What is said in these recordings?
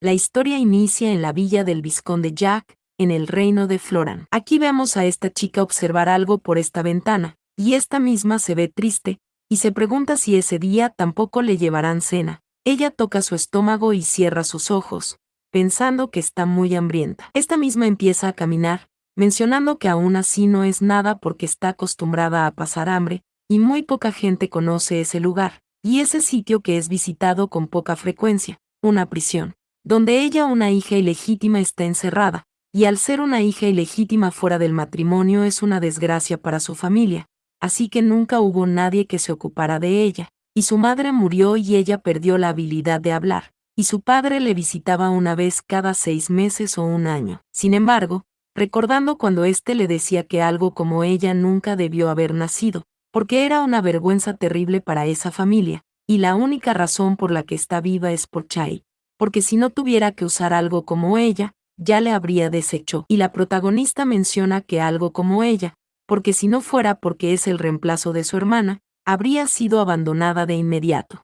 La historia inicia en la villa del vizconde Jack, en el reino de Floran. Aquí vemos a esta chica observar algo por esta ventana, y esta misma se ve triste, y se pregunta si ese día tampoco le llevarán cena. Ella toca su estómago y cierra sus ojos, pensando que está muy hambrienta. Esta misma empieza a caminar, mencionando que aún así no es nada porque está acostumbrada a pasar hambre, y muy poca gente conoce ese lugar, y ese sitio que es visitado con poca frecuencia, una prisión, donde ella, una hija ilegítima, está encerrada, y al ser una hija ilegítima fuera del matrimonio es una desgracia para su familia, así que nunca hubo nadie que se ocupara de ella, y su madre murió y ella perdió la habilidad de hablar, y su padre le visitaba una vez cada 6 meses o un año. Sin embargo, recordando cuando éste le decía que algo como ella nunca debió haber nacido, porque era una vergüenza terrible para esa familia, y la única razón por la que está viva es por Chai, porque si no tuviera que usar algo como ella, ya le habría deshecho. Y la protagonista menciona que algo como ella, porque si no fuera porque es el reemplazo de su hermana, habría sido abandonada de inmediato.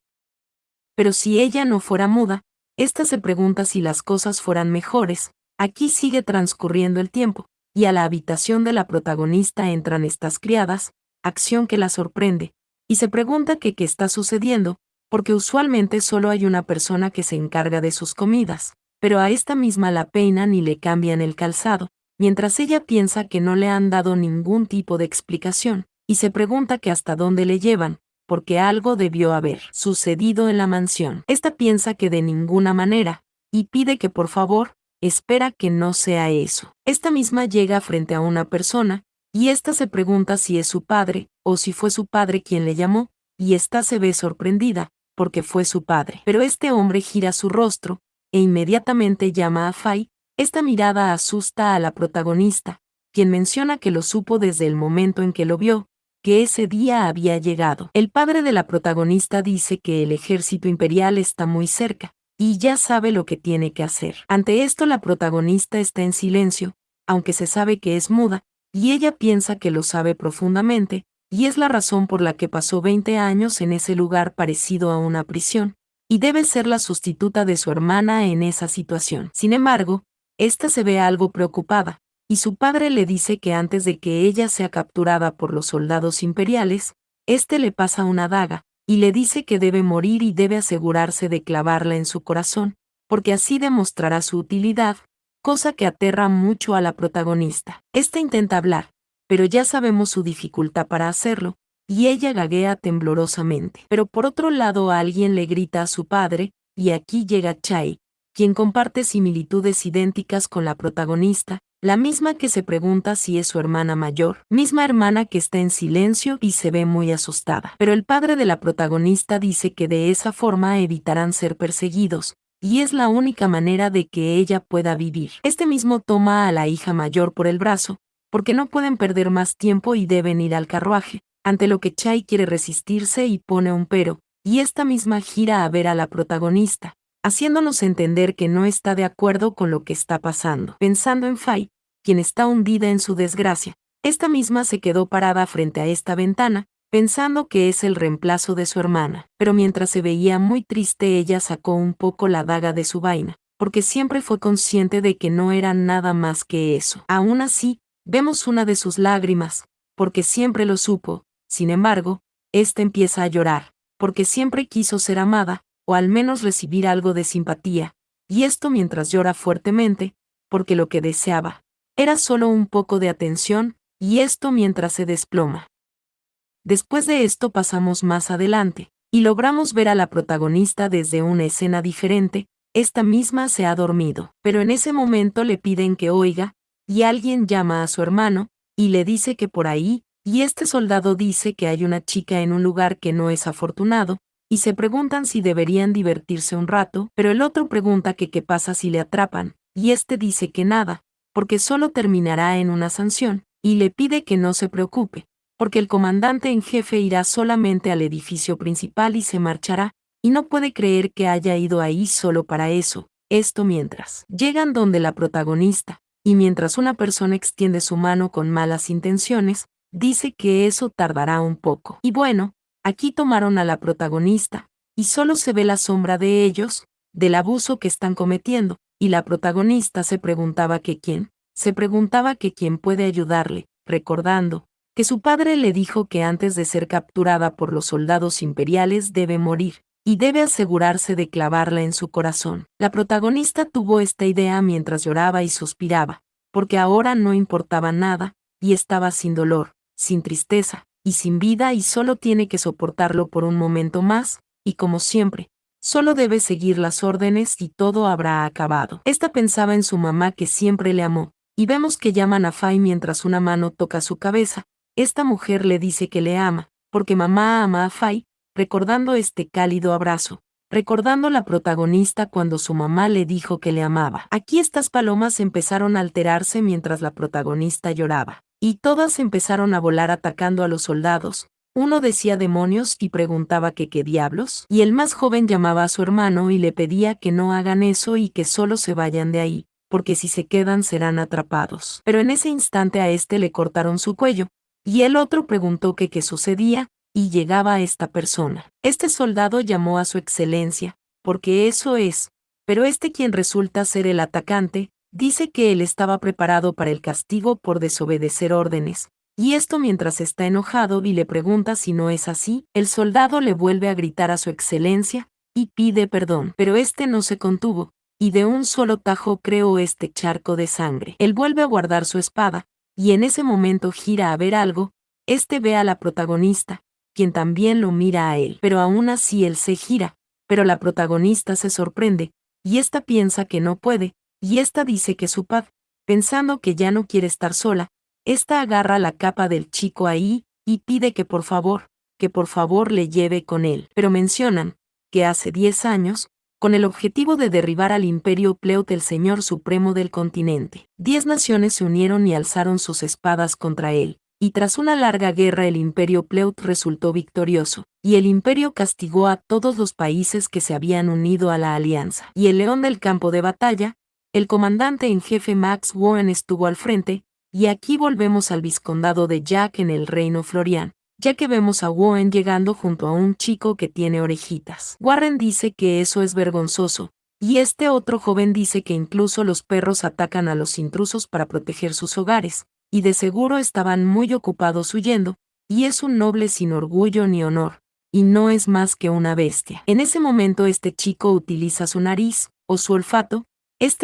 Pero si ella no fuera muda, ésta se pregunta si las cosas fueran mejores. Aquí sigue transcurriendo el tiempo, y a la habitación de la protagonista entran estas criadas, acción que la sorprende, y se pregunta que qué está sucediendo, porque usualmente solo hay una persona que se encarga de sus comidas, pero a esta misma la peinan y le cambian el calzado, mientras ella piensa que no le han dado ningún tipo de explicación, y se pregunta que hasta dónde le llevan, porque algo debió haber sucedido en la mansión. Esta piensa que de ninguna manera, y pide que por favor, espera que no sea eso. Esta misma llega frente a una persona, y ésta se pregunta si es su padre, o si fue su padre quien le llamó, y ésta se ve sorprendida, porque fue su padre. Pero este hombre gira su rostro, e inmediatamente llama a Fai. Esta mirada asusta a la protagonista, quien menciona que lo supo desde el momento en que lo vio, que ese día había llegado. El padre de la protagonista dice que el ejército imperial está muy cerca, y ya sabe lo que tiene que hacer. Ante esto la protagonista está en silencio, aunque se sabe que es muda, y ella piensa que lo sabe profundamente, y es la razón por la que pasó 20 años en ese lugar parecido a una prisión, y debe ser la sustituta de su hermana en esa situación. Sin embargo, esta se ve algo preocupada, y su padre le dice que antes de que ella sea capturada por los soldados imperiales, este le pasa una daga, y le dice que debe morir y debe asegurarse de clavarla en su corazón, porque así demostrará su utilidad, cosa que aterra mucho a la protagonista. Esta intenta hablar, pero ya sabemos su dificultad para hacerlo, y ella gaguea temblorosamente. Pero por otro lado alguien le grita a su padre, y aquí llega Chai, quien comparte similitudes idénticas con la protagonista, la misma que se pregunta si es su hermana mayor, misma hermana que está en silencio y se ve muy asustada. Pero el padre de la protagonista dice que de esa forma evitarán ser perseguidos, y es la única manera de que ella pueda vivir. Este mismo toma a la hija mayor por el brazo, porque no pueden perder más tiempo y deben ir al carruaje, ante lo que Chai quiere resistirse y pone un pero, y esta misma gira a ver a la protagonista, haciéndonos entender que no está de acuerdo con lo que está pasando. Pensando en Fai, quien está hundida en su desgracia, esta misma se quedó parada frente a esta ventana, pensando que es el reemplazo de su hermana. Pero mientras se veía muy triste, ella sacó un poco la daga de su vaina, porque siempre fue consciente de que no era nada más que eso. Aún así, vemos una de sus lágrimas, porque siempre lo supo. Sin embargo, esta empieza a llorar, porque siempre quiso ser amada, o al menos recibir algo de simpatía, y esto mientras llora fuertemente, porque lo que deseaba era solo un poco de atención, y esto mientras se desploma. Después de esto pasamos más adelante, y logramos ver a la protagonista desde una escena diferente. Esta misma se ha dormido, pero en ese momento le piden que oiga, y alguien llama a su hermano, y le dice que por ahí, y este soldado dice que hay una chica en un lugar que no es afortunado, y se preguntan si deberían divertirse un rato, pero el otro pregunta que qué pasa si le atrapan, y este dice que nada, porque solo terminará en una sanción, y le pide que no se preocupe, porque el comandante en jefe irá solamente al edificio principal y se marchará, y no puede creer que haya ido ahí solo para eso. Esto mientras llegan donde la protagonista, y mientras una persona extiende su mano con malas intenciones, dice que eso tardará un poco. Y bueno, aquí tomaron a la protagonista, y solo se ve la sombra de ellos, del abuso que están cometiendo, y la protagonista se preguntaba que quién puede ayudarle, recordando que su padre le dijo que antes de ser capturada por los soldados imperiales debe morir, y debe asegurarse de clavarla en su corazón. La protagonista tuvo esta idea mientras lloraba y suspiraba, porque ahora no importaba nada, y estaba sin dolor, sin tristeza, y sin vida y solo tiene que soportarlo por un momento más, y como siempre, solo debe seguir las órdenes y todo habrá acabado. Esta pensaba en su mamá que siempre le amó, y vemos que llaman a Fai mientras una mano toca su cabeza. Esta mujer le dice que le ama, porque mamá ama a Fai, recordando este cálido abrazo, recordando la protagonista cuando su mamá le dijo que le amaba. Aquí estas palomas empezaron a alterarse mientras la protagonista lloraba, y todas empezaron a volar atacando a los soldados. Uno decía demonios y preguntaba que qué diablos, y el más joven llamaba a su hermano y le pedía que no hagan eso y que solo se vayan de ahí, porque si se quedan serán atrapados. Pero en ese instante a este le cortaron su cuello, y el otro preguntó que qué sucedía, y llegaba esta persona. Este soldado llamó a su excelencia, porque eso es, pero quien resulta ser el atacante, dice que él estaba preparado para el castigo por desobedecer órdenes. Y esto mientras está enojado y le pregunta si no es así, el soldado le vuelve a gritar a su excelencia, y pide perdón, pero no se contuvo, y de un solo tajo creó este charco de sangre. Él vuelve a guardar su espada, y en ese momento gira a ver algo, ve a la protagonista, quien también lo mira a él, pero aún así él se gira, pero la protagonista se sorprende, y piensa que no puede, y dice que su padre, pensando que ya no quiere estar sola, agarra la capa del chico ahí, y pide que por favor le lleve con él. Pero mencionan que hace 10 años, con el objetivo de derribar al Imperio Pleut, el Señor Supremo del continente, 10 naciones se unieron y alzaron sus espadas contra él, y tras una larga guerra el Imperio Pleut resultó victorioso, y el Imperio castigó a todos los países que se habían unido a la alianza. Y el león del campo de batalla, el comandante en jefe Max Warren estuvo al frente, y aquí volvemos al vizcondado de Jack en el reino Florian, ya que vemos a Warren llegando junto a un chico que tiene orejitas. Warren dice que eso es vergonzoso, y otro joven dice que incluso los perros atacan a los intrusos para proteger sus hogares, y de seguro estaban muy ocupados huyendo, y es un noble sin orgullo ni honor, y no es más que una bestia. En ese momento chico utiliza su nariz, o su olfato,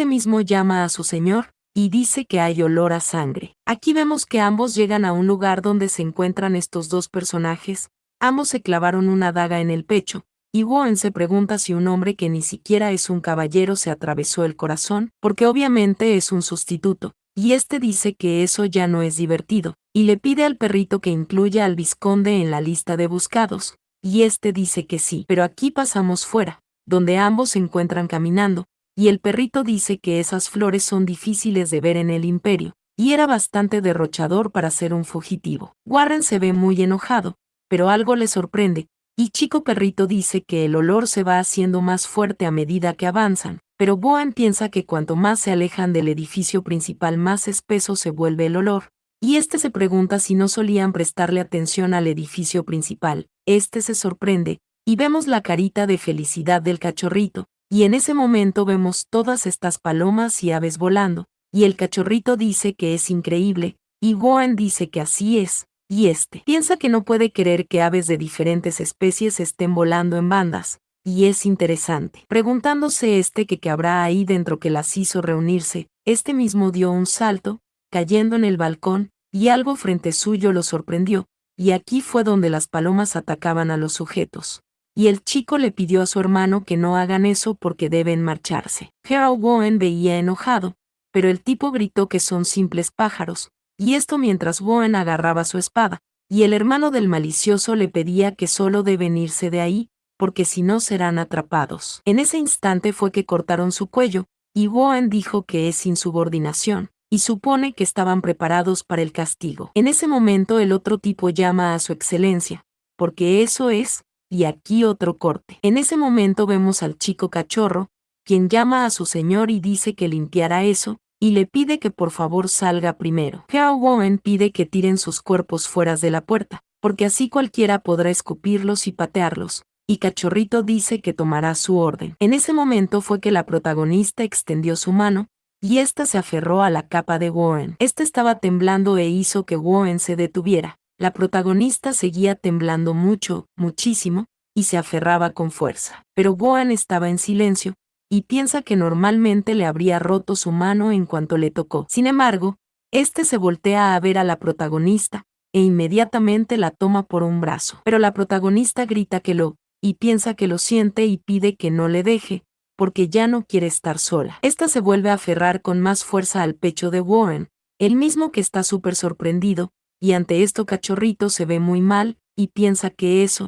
mismo llama a su señor, y dice que hay olor a sangre. Aquí vemos que ambos llegan a un lugar donde se encuentran estos dos personajes, ambos se clavaron una daga en el pecho, y Warren se pregunta si un hombre que ni siquiera es un caballero se atravesó el corazón, porque obviamente es un sustituto, y dice que eso ya no es divertido, y le pide al perrito que incluya al vizconde en la lista de buscados, y dice que sí. Pero aquí pasamos fuera, donde ambos se encuentran caminando, y el perrito dice que esas flores son difíciles de ver en el imperio, y era bastante derrochador para ser un fugitivo. Warren se ve muy enojado, pero algo le sorprende, y Chico Perrito dice que el olor se va haciendo más fuerte a medida que avanzan, pero Boan piensa que cuanto más se alejan del edificio principal más espeso se vuelve el olor, y se pregunta si no solían prestarle atención al edificio principal. Se sorprende, y vemos la carita de felicidad del cachorrito, y en ese momento vemos todas estas palomas y aves volando, y el cachorrito dice que es increíble, y Boan dice que así es, y piensa que no puede creer que aves de diferentes especies estén volando en bandas, y es interesante, preguntándose que qué habrá ahí dentro que las hizo reunirse. Mismo dio un salto, cayendo en el balcón, y algo frente suyo lo sorprendió, y aquí fue donde las palomas atacaban a los sujetos. Y el chico le pidió a su hermano que no hagan eso porque deben marcharse. Harold Bowen veía enojado, pero el tipo gritó que son simples pájaros, y mientras Bowen agarraba su espada, y el hermano del malicioso le pedía que solo deben irse de ahí, porque si no serán atrapados. En ese instante fue que cortaron su cuello, y Bowen dijo que es insubordinación, y supone que estaban preparados para el castigo. En ese momento el otro tipo llama a su excelencia, porque eso es, y aquí otro corte. En ese momento vemos al chico cachorro, quien llama a su señor y dice que limpiara eso, y le pide que por favor salga primero. Harold Bowen pide que tiren sus cuerpos fuera de la puerta, porque así cualquiera podrá escupirlos y patearlos, y Cachorrito dice que tomará su orden. En ese momento fue que la protagonista extendió su mano, y ésta se aferró a la capa de Warren. Este estaba temblando e hizo que Warren se detuviera. La protagonista seguía temblando mucho, muchísimo, y se aferraba con fuerza. Pero Warren estaba en silencio, y piensa que normalmente le habría roto su mano en cuanto le tocó. Sin embargo, este se voltea a ver a la protagonista, e inmediatamente la toma por un brazo. Pero la protagonista grita que y piensa que lo siente y pide que no le deje, porque ya no quiere estar sola. Esta se vuelve a aferrar con más fuerza al pecho de Warren, el mismo que está súper sorprendido, y ante esto Cachorrito se ve muy mal, y piensa que es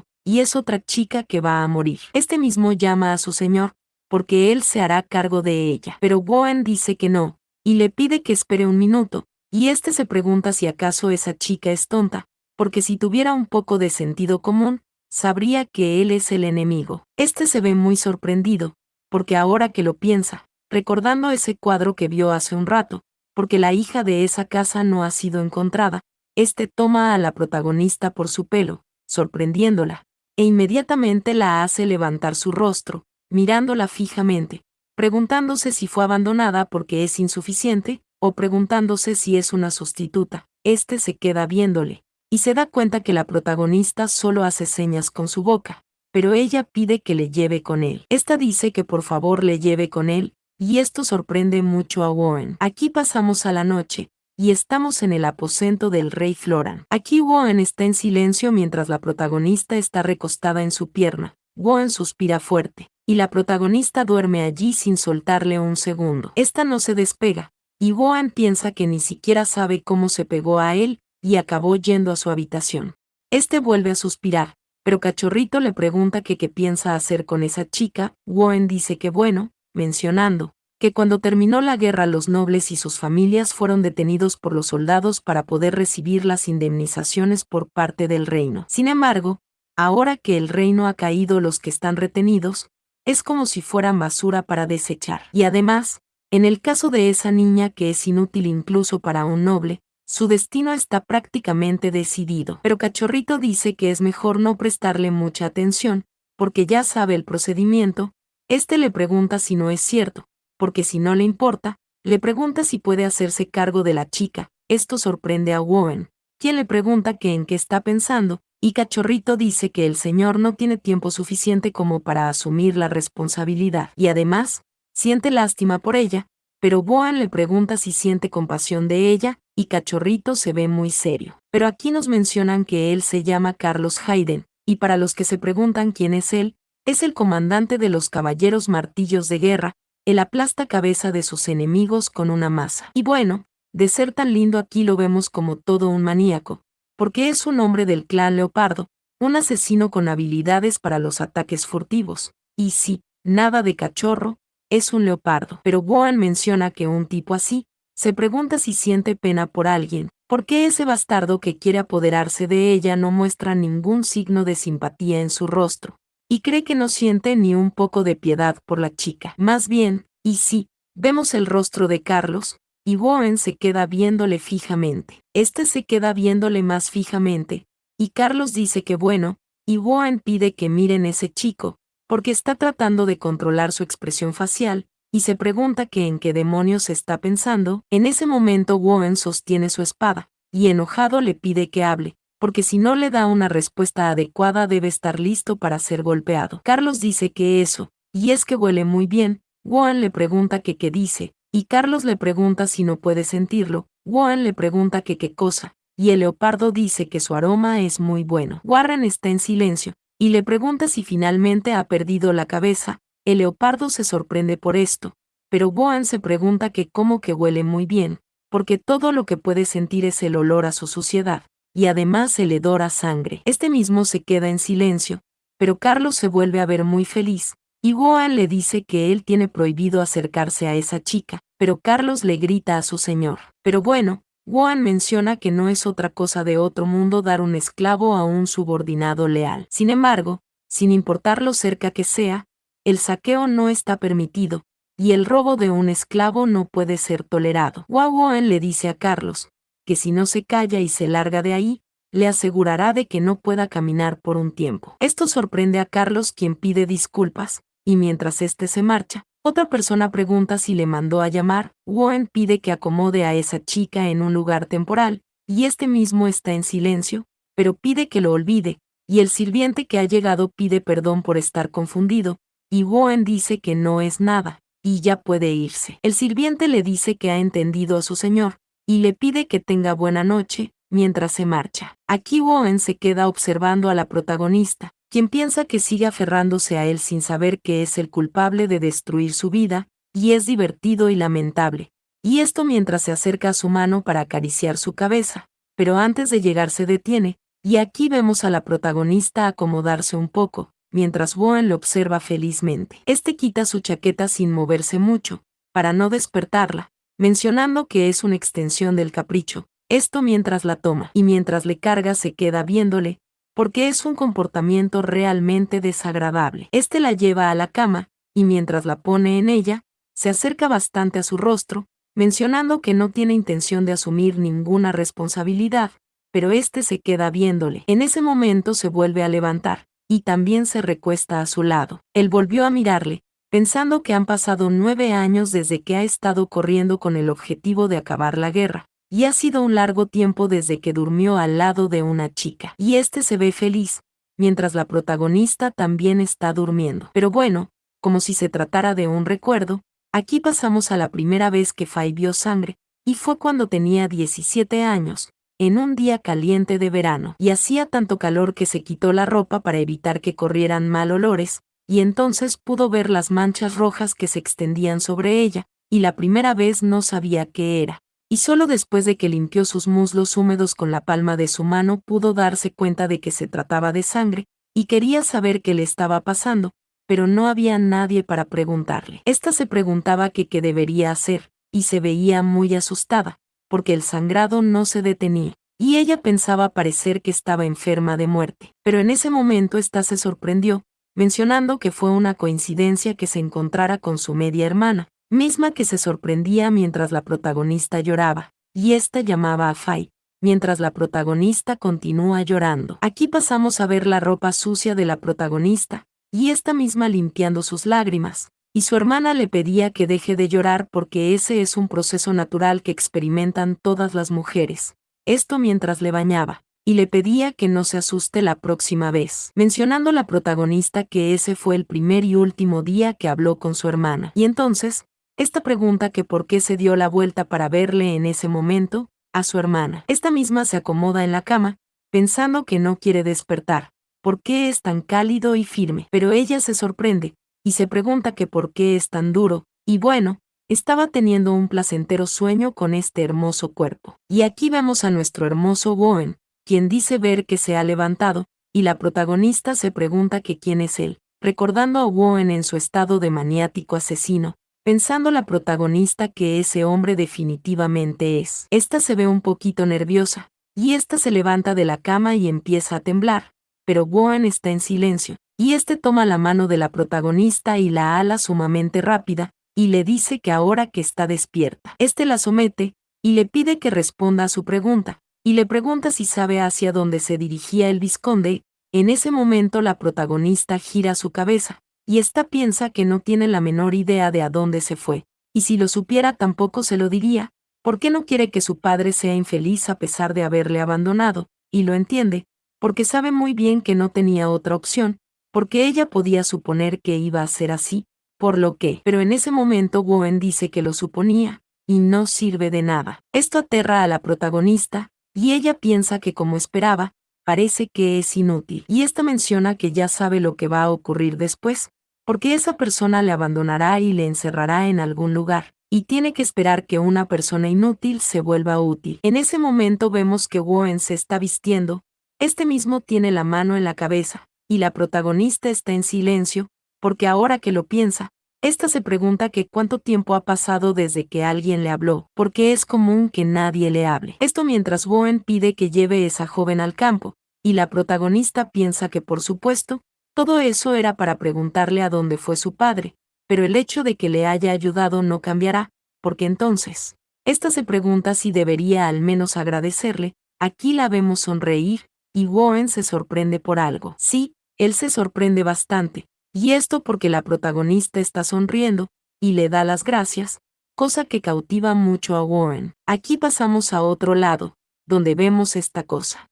otra chica que va a morir. Este mismo llama a su señor, porque él se hará cargo de ella. Pero Warren dice que no, y le pide que espere un minuto, y este se pregunta si acaso esa chica es tonta, porque si tuviera un poco de sentido común, sabría que él es el enemigo. Este se ve muy sorprendido, porque ahora que lo piensa, recordando ese cuadro que vio hace un rato, porque la hija de esa casa no ha sido encontrada, este toma a la protagonista por su pelo, sorprendiéndola, e inmediatamente la hace levantar su rostro, mirándola fijamente, preguntándose si fue abandonada porque es insuficiente, o preguntándose si es una sustituta. Este se queda viéndole, y se da cuenta que la protagonista solo hace señas con su boca, pero ella pide que le lleve con él. Esta dice que por favor le lleve con él, y esto sorprende mucho a Warren. Aquí pasamos a la noche, y estamos en el aposento del rey Floran. Aquí Warren está en silencio mientras la protagonista está recostada en su pierna. Warren suspira fuerte, y la protagonista duerme allí sin soltarle un segundo. Esta no se despega, y Warren piensa que ni siquiera sabe cómo se pegó a él, y acabó yendo a su habitación. Este vuelve a suspirar, pero Cachorrito le pregunta que qué piensa hacer con esa chica. Warren dice que bueno, mencionando que cuando terminó la guerra los nobles y sus familias fueron detenidos por los soldados para poder recibir las indemnizaciones por parte del reino. Sin embargo, ahora que el reino ha caído, los que están retenidos, es como si fueran basura para desechar. Y además, en el caso de esa niña que es inútil incluso para un noble, su destino está prácticamente decidido. Pero Cachorrito dice que es mejor no prestarle mucha atención, porque ya sabe el procedimiento. Este le pregunta si no es cierto, porque si no le importa, le pregunta si puede hacerse cargo de la chica. Esto sorprende a Warren, quien le pregunta que en qué está pensando, y Cachorrito dice que el señor no tiene tiempo suficiente como para asumir la responsabilidad, y además, siente lástima por ella, pero Warren le pregunta si siente compasión de ella, y Cachorrito se ve muy serio. Pero aquí nos mencionan que él se llama Carlos Hayden, y para los que se preguntan quién es él, es el comandante de los caballeros martillos de guerra. Él aplasta cabeza de sus enemigos con una maza. Y bueno, de ser tan lindo aquí lo vemos como todo un maníaco, porque es un hombre del clan Leopardo, un asesino con habilidades para los ataques furtivos. Y sí, nada de cachorro, es un leopardo. Pero Warren menciona que un tipo así, se pregunta si siente pena por alguien, porque ese bastardo que quiere apoderarse de ella no muestra ningún signo de simpatía en su rostro, y cree que no siente ni un poco de piedad por la chica. Más bien, y sí, vemos el rostro de Carlos, y Warren se queda viéndole fijamente. Este se queda viéndole más fijamente, y Carlos dice que bueno, y Warren pide que miren ese chico, porque está tratando de controlar su expresión facial, y se pregunta que en qué demonios está pensando. En ese momento Warren sostiene su espada, y enojado le pide que hable, porque si no le da una respuesta adecuada debe estar listo para ser golpeado. Carlos dice que eso, y es que huele muy bien. Warren le pregunta que qué dice, y Carlos le pregunta si no puede sentirlo. Warren le pregunta que qué cosa, y el leopardo dice que su aroma es muy bueno. Warren está en silencio, y le pregunta si finalmente ha perdido la cabeza. El leopardo se sorprende por esto, pero Warren se pregunta que cómo que huele muy bien, porque todo lo que puede sentir es el olor a su suciedad, y además el hedor a sangre. Este mismo se queda en silencio, pero Carlos se vuelve a ver muy feliz, y Warren le dice que él tiene prohibido acercarse a esa chica, pero Carlos le grita a su señor. Pero bueno, Warren menciona que no es otra cosa de otro mundo dar un esclavo a un subordinado leal. Sin embargo, sin importar lo cerca que sea, el saqueo no está permitido, y el robo de un esclavo no puede ser tolerado. Warren le dice a Carlos que si no se calla y se larga de ahí, le asegurará de que no pueda caminar por un tiempo. Esto sorprende a Carlos, quien pide disculpas, y mientras este se marcha, otra persona pregunta si le mandó a llamar. Woen pide que acomode a esa chica en un lugar temporal, y este mismo está en silencio, pero pide que lo olvide, y el sirviente que ha llegado pide perdón por estar confundido, y Woen dice que no es nada, y ya puede irse. El sirviente le dice que ha entendido a su señor, y le pide que tenga buena noche, mientras se marcha. Aquí Woen se queda observando a la protagonista, quien piensa que sigue aferrándose a él sin saber que es el culpable de destruir su vida, y es divertido y lamentable. Y esto mientras se acerca a su mano para acariciar su cabeza, pero antes de llegar se detiene, y aquí vemos a la protagonista acomodarse un poco, mientras Woen lo observa felizmente. Este quita su chaqueta sin moverse mucho, para no despertarla, mencionando que es una extensión del capricho. Esto mientras la toma, y mientras le carga se queda viéndole, porque es un comportamiento realmente desagradable. Este la lleva a la cama, y mientras la pone en ella, se acerca bastante a su rostro, mencionando que no tiene intención de asumir ninguna responsabilidad, pero este se queda viéndole. En ese momento se vuelve a levantar, y también se recuesta a su lado. Él volvió a mirarle, pensando que han pasado 9 años desde que ha estado corriendo con el objetivo de acabar la guerra, y ha sido un largo tiempo desde que durmió al lado de una chica. Y este se ve feliz, mientras la protagonista también está durmiendo. Pero bueno, como si se tratara de un recuerdo, aquí pasamos a la primera vez que Fai vio sangre, y fue cuando tenía 17 años, en un día caliente de verano, y hacía tanto calor que se quitó la ropa para evitar que corrieran mal olores, y entonces pudo ver las manchas rojas que se extendían sobre ella, y la primera vez no sabía qué era. Y solo después de que limpió sus muslos húmedos con la palma de su mano pudo darse cuenta de que se trataba de sangre, y quería saber qué le estaba pasando, pero no había nadie para preguntarle. Esta se preguntaba qué debería hacer, y se veía muy asustada, porque el sangrado no se detenía, y ella pensaba parecer que estaba enferma de muerte. Pero en ese momento esta se sorprendió, mencionando que fue una coincidencia que se encontrara con su media hermana, misma que se sorprendía mientras la protagonista lloraba, y esta llamaba a Fai, mientras la protagonista continúa llorando. Aquí pasamos a ver la ropa sucia de la protagonista, y esta misma limpiando sus lágrimas, y su hermana le pedía que deje de llorar porque ese es un proceso natural que experimentan todas las mujeres. Esto mientras le bañaba, y le pedía que no se asuste la próxima vez, mencionando la protagonista que ese fue el primer y último día que habló con su hermana. Y entonces, esta pregunta que por qué se dio la vuelta para verle en ese momento, a su hermana. Esta misma se acomoda en la cama, pensando que no quiere despertar. ¿Por qué es tan cálido y firme? Pero ella se sorprende, y se pregunta que por qué es tan duro, y bueno, estaba teniendo un placentero sueño con este hermoso cuerpo. Y aquí vemos a nuestro hermoso Woen, quien dice ver que se ha levantado, y la protagonista se pregunta que quién es él, recordando a Woen en su estado de maniático asesino, pensando la protagonista que ese hombre definitivamente es. Esta se ve un poquito nerviosa, y esta se levanta de la cama y empieza a temblar, pero Woen está en silencio, y este toma la mano de la protagonista y la ala sumamente rápida, y le dice que ahora que está despierta. Este la somete, y le pide que responda a su pregunta, y le pregunta si sabe hacia dónde se dirigía el vizconde. En ese momento la protagonista gira su cabeza, y esta piensa que no tiene la menor idea de a dónde se fue, y si lo supiera tampoco se lo diría, porque no quiere que su padre sea infeliz a pesar de haberle abandonado, y lo entiende, porque sabe muy bien que no tenía otra opción, porque ella podía suponer que iba a ser así, por lo que, pero en ese momento Woen dice que lo suponía, y no sirve de nada. Esto aterra a la protagonista, y ella piensa que como esperaba, parece que es inútil. Y esta menciona que ya sabe lo que va a ocurrir después, porque esa persona le abandonará y le encerrará en algún lugar, y tiene que esperar que una persona inútil se vuelva útil. En ese momento vemos que Woen se está vistiendo, este mismo tiene la mano en la cabeza, y la protagonista está en silencio, porque ahora que lo piensa, esta se pregunta que cuánto tiempo ha pasado desde que alguien le habló, porque es común que nadie le hable. Esto mientras Woen pide que lleve esa joven al campo, y la protagonista piensa que por supuesto, todo eso era para preguntarle a dónde fue su padre, pero el hecho de que le haya ayudado no cambiará, porque entonces, esta se pregunta si debería al menos agradecerle, Aquí la vemos sonreír, y Owen se sorprende por algo. Sí, él se sorprende bastante, y esto porque la protagonista está sonriendo, y le da las gracias, cosa que cautiva mucho a Owen. Aquí pasamos a otro lado, donde vemos esta cosa.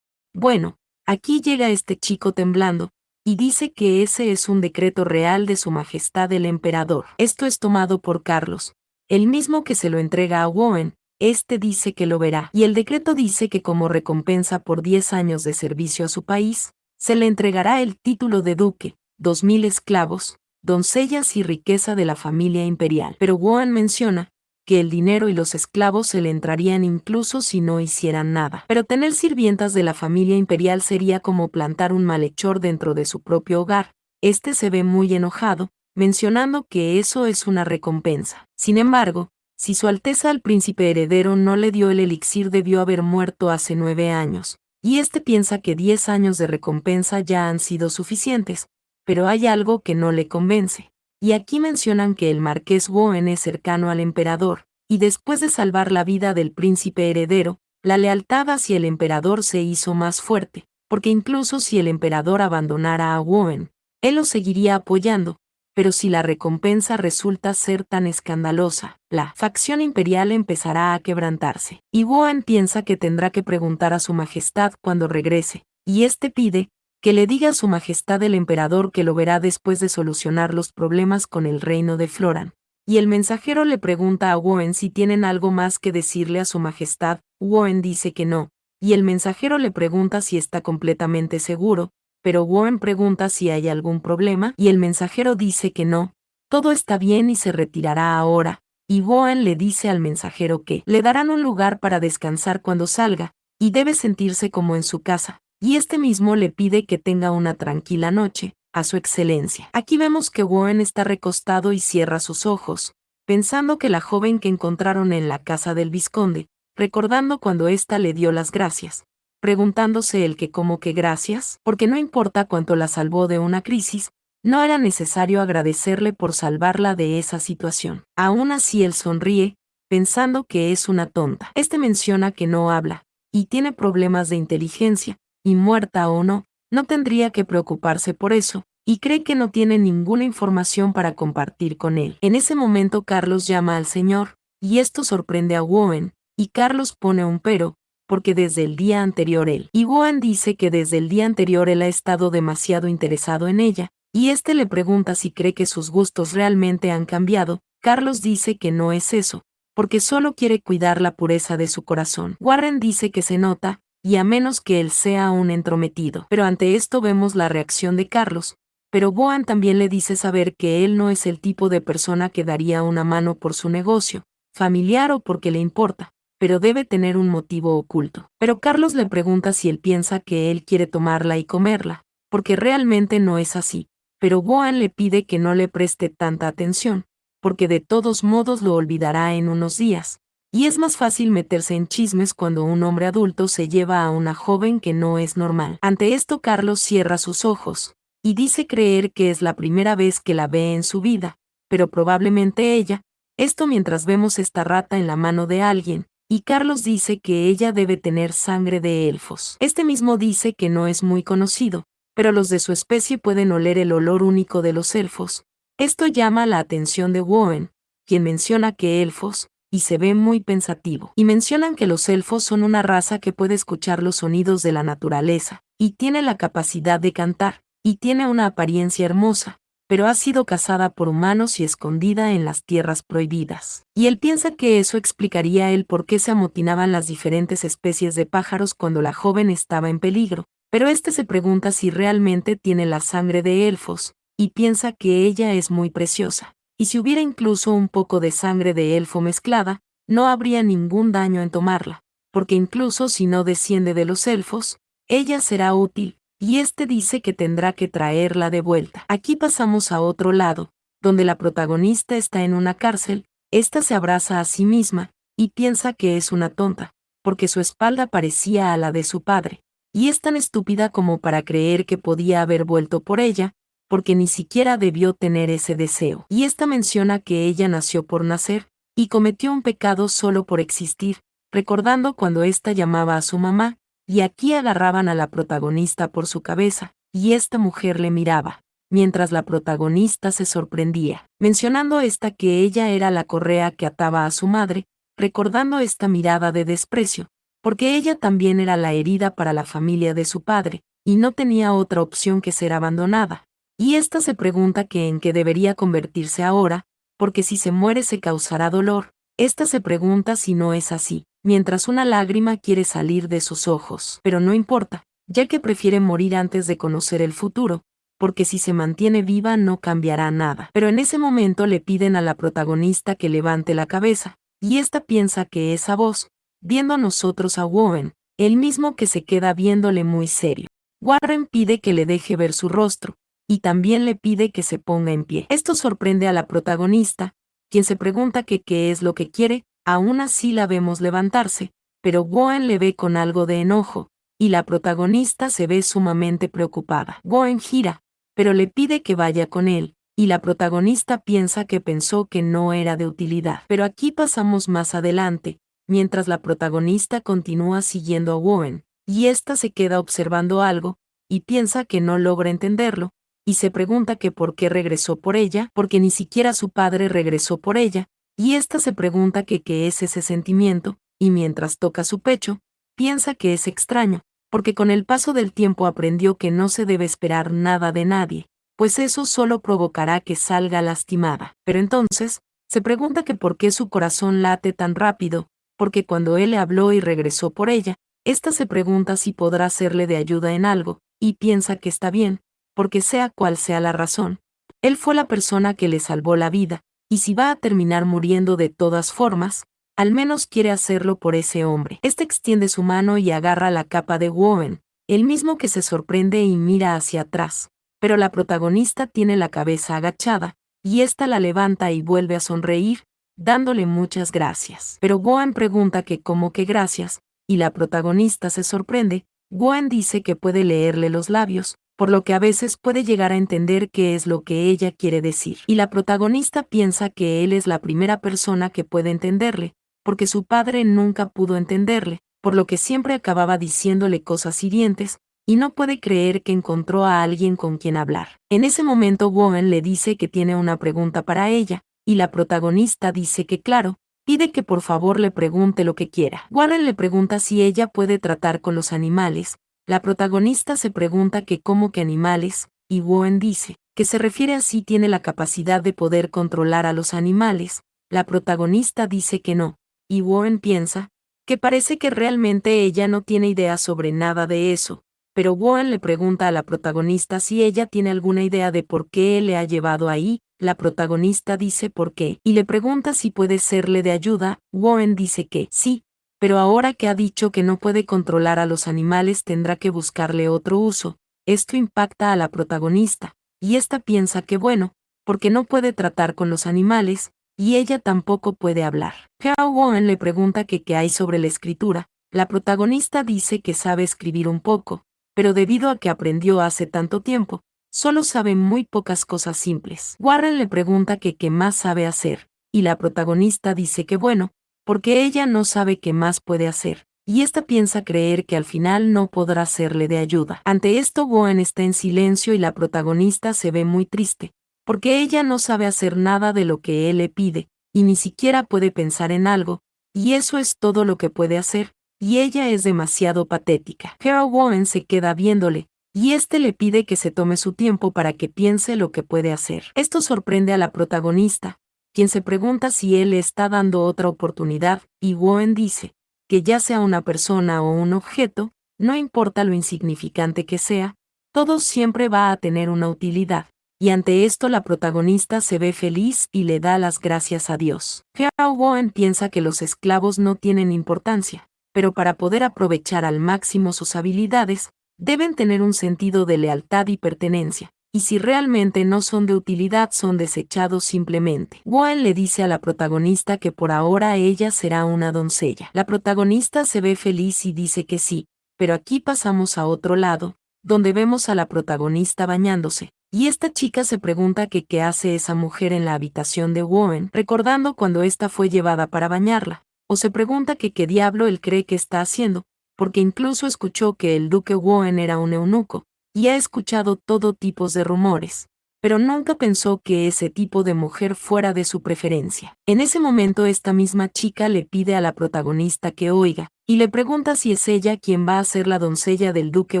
Bueno, aquí llega este chico temblando, y dice que ese es un decreto real de Su Majestad el Emperador. Esto es tomado por Carlos, el mismo que se lo entrega a Owen. Este dice que lo verá, y el decreto dice que como recompensa por 10 años de servicio a su país, se le entregará el título de duque, 2000 esclavos, doncellas y riqueza de la familia imperial. Pero Owen menciona que el dinero y los esclavos se le entrarían incluso si no hicieran nada. Pero tener sirvientas de la familia imperial sería como plantar un malhechor dentro de su propio hogar. Este se ve muy enojado, mencionando que eso es una recompensa. Sin embargo, si Su Alteza el príncipe heredero no le dio el elixir, debió haber muerto hace 9 años, y este piensa que 10 años de recompensa ya han sido suficientes, pero hay algo que no le convence. Y aquí mencionan que el marqués Owen es cercano al emperador, y después de salvar la vida del príncipe heredero, la lealtad hacia el emperador se hizo más fuerte, porque incluso si el emperador abandonara a Owen, él lo seguiría apoyando. Pero si la recompensa resulta ser tan escandalosa, la facción imperial empezará a quebrantarse. Y Owen piensa que tendrá que preguntar a Su Majestad cuando regrese, y este pide que le diga a Su Majestad el Emperador que lo verá después de solucionar los problemas con el reino de Floran. Y el mensajero le pregunta a Owen si tienen algo más que decirle a Su Majestad. Owen dice que no, y el mensajero le pregunta si está completamente seguro, pero Owen pregunta si hay algún problema, y el mensajero dice que no, todo está bien y se retirará ahora, y Owen le dice al mensajero que le darán un lugar para descansar cuando salga, y debe sentirse como en su casa, y este mismo le pide que tenga una tranquila noche, a su excelencia. Aquí vemos que Owen está recostado y cierra sus ojos, pensando que la joven que encontraron en la casa del vizconde, recordando cuando ésta le dio las gracias, preguntándose el que como que gracias, porque no importa cuánto la salvó de una crisis, no era necesario agradecerle por salvarla de esa situación. Aún así él sonríe, pensando que es una tonta. Este menciona que no habla, y tiene problemas de inteligencia, y muerta o no, no tendría que preocuparse por eso, y cree que no tiene ninguna información para compartir con él. En ese momento Carlos llama al señor, y esto sorprende a Owen, y Carlos pone un pero, porque desde el día anterior y Owen dice que desde el día anterior él ha estado demasiado interesado en ella, y este le pregunta si cree que sus gustos realmente han cambiado. Carlos dice que no es eso, porque solo quiere cuidar la pureza de su corazón. Warren dice que se nota, y a menos que él sea un entrometido. Pero ante esto vemos la reacción de Carlos, pero Owen también le dice saber que él no es el tipo de persona que daría una mano por su negocio, familiar o porque le importa, pero debe tener un motivo oculto. Pero Carlos le pregunta si él piensa que él quiere tomarla y comerla, porque realmente no es así, pero Owen le pide que no le preste tanta atención, porque de todos modos lo olvidará en unos días, y es más fácil meterse en chismes cuando un hombre adulto se lleva a una joven que no es normal. Ante esto Carlos cierra sus ojos, y dice creer que es la primera vez que la ve en su vida, pero probablemente ella, esto mientras vemos esta rata en la mano de alguien, y Carlos dice que ella debe tener sangre de elfos. Este mismo dice que no es muy conocido, pero los de su especie pueden oler el olor único de los elfos. Esto llama la atención de Owen, quien menciona que elfos, y se ve muy pensativo. Y mencionan que los elfos son una raza que puede escuchar los sonidos de la naturaleza, y tiene la capacidad de cantar, y tiene una apariencia hermosa, pero ha sido cazada por humanos y escondida en las tierras prohibidas. Y él piensa que eso explicaría el por qué se amotinaban las diferentes especies de pájaros cuando la joven estaba en peligro, pero este se pregunta si realmente tiene la sangre de elfos, y piensa que ella es muy preciosa. Y si hubiera incluso un poco de sangre de elfo mezclada, no habría ningún daño en tomarla, porque incluso si no desciende de los elfos, ella será útil, y este dice que tendrá que traerla de vuelta. Aquí pasamos a otro lado, donde la protagonista está en una cárcel. Esta se abraza a sí misma, y piensa que es una tonta, porque su espalda parecía a la de su padre, y es tan estúpida como para creer que podía haber vuelto por ella, porque ni siquiera debió tener ese deseo. Y esta menciona que ella nació por nacer, y cometió un pecado solo por existir, recordando cuando ésta llamaba a su mamá, y aquí agarraban a la protagonista por su cabeza, y esta mujer le miraba, mientras la protagonista se sorprendía, mencionando esta que ella era la correa que ataba a su madre, recordando esta mirada de desprecio, porque ella también era la herida para la familia de su padre, y no tenía otra opción que ser abandonada. Y ésta se pregunta que en qué debería convertirse ahora, porque si se muere se causará dolor. Ésta se pregunta si no es así, mientras una lágrima quiere salir de sus ojos. Pero no importa, ya que prefiere morir antes de conocer el futuro, porque si se mantiene viva no cambiará nada. Pero en ese momento le piden a la protagonista que levante la cabeza, y ésta piensa que esa voz, viendo a nosotros a Warren, el mismo que se queda viéndole muy serio. Warren pide que le deje ver su rostro, y también le pide que se ponga en pie. Esto sorprende a la protagonista, quien se pregunta que qué es lo que quiere. Aún así la vemos levantarse, pero Warren le ve con algo de enojo, y la protagonista se ve sumamente preocupada. Warren gira, pero le pide que vaya con él, y la protagonista piensa que pensó que no era de utilidad. Pero aquí pasamos más adelante, mientras la protagonista continúa siguiendo a Warren, y ésta se queda observando algo, y piensa que no logra entenderlo, y se pregunta que por qué regresó por ella, porque ni siquiera su padre regresó por ella, y ésta se pregunta que qué es ese sentimiento, y mientras toca su pecho, piensa que es extraño, porque con el paso del tiempo aprendió que no se debe esperar nada de nadie, pues eso solo provocará que salga lastimada. Pero entonces, se pregunta que por qué su corazón late tan rápido, porque cuando él le habló y regresó por ella, ésta se pregunta si podrá serle de ayuda en algo, y piensa que está bien, porque sea cual sea la razón, él fue la persona que le salvó la vida, y si va a terminar muriendo de todas formas, al menos quiere hacerlo por ese hombre. Este extiende su mano y agarra la capa de Warren, el mismo que se sorprende y mira hacia atrás, pero la protagonista tiene la cabeza agachada, y ésta la levanta y vuelve a sonreír, dándole muchas gracias. Pero Warren pregunta que cómo que gracias, y la protagonista se sorprende. Warren dice que puede leerle los labios, por lo que a veces puede llegar a entender qué es lo que ella quiere decir. Y la protagonista piensa que él es la primera persona que puede entenderle, porque su padre nunca pudo entenderle, por lo que siempre acababa diciéndole cosas hirientes, y no puede creer que encontró a alguien con quien hablar. En ese momento Warren le dice que tiene una pregunta para ella, y la protagonista dice que claro, pide que por favor le pregunte lo que quiera. Warren le pregunta si ella puede tratar con los animales. La protagonista se pregunta que cómo que animales, y Warren dice que se refiere a si tiene la capacidad de poder controlar a los animales. La protagonista dice que no, y Warren piensa que parece que realmente ella no tiene idea sobre nada de eso, pero Warren le pregunta a la protagonista si ella tiene alguna idea de por qué él le ha llevado ahí. La protagonista dice por qué, y le pregunta si puede serle de ayuda. Warren dice que sí, pero ahora que ha dicho que no puede controlar a los animales tendrá que buscarle otro uso. Esto impacta a la protagonista, y ésta piensa que bueno, porque no puede tratar con los animales, y ella tampoco puede hablar. Warren le pregunta que qué hay sobre la escritura. La protagonista dice que sabe escribir un poco, pero debido a que aprendió hace tanto tiempo, solo sabe muy pocas cosas simples. Warren le pregunta que qué más sabe hacer, y la protagonista dice que bueno, porque ella no sabe qué más puede hacer, y ésta piensa creer que al final no podrá serle de ayuda. Ante esto Warren está en silencio y la protagonista se ve muy triste, porque ella no sabe hacer nada de lo que él le pide, y ni siquiera puede pensar en algo, y eso es todo lo que puede hacer, y ella es demasiado patética. Warren se queda viéndole, y este le pide que se tome su tiempo para que piense lo que puede hacer. Esto sorprende a la protagonista, quien se pregunta si él le está dando otra oportunidad, y Warren dice que ya sea una persona o un objeto, no importa lo insignificante que sea, todo siempre va a tener una utilidad. Y ante esto la protagonista se ve feliz y le da las gracias a Dios. Warren piensa que los esclavos no tienen importancia, pero para poder aprovechar al máximo sus habilidades, deben tener un sentido de lealtad y pertenencia, y si realmente no son de utilidad son desechados simplemente. Warren le dice a la protagonista que por ahora ella será una doncella. La protagonista se ve feliz y dice que sí, pero aquí pasamos a otro lado, donde vemos a la protagonista bañándose, y esta chica se pregunta que qué hace esa mujer en la habitación de Warren, recordando cuando ésta fue llevada para bañarla. o se pregunta que qué diablo él cree que está haciendo, porque incluso escuchó que el duque Woen era un eunuco, y ha escuchado todo tipo de rumores, pero nunca pensó que ese tipo de mujer fuera de su preferencia. En ese momento esta misma chica le pide a la protagonista que oiga, y le pregunta si es ella quien va a ser la doncella del duque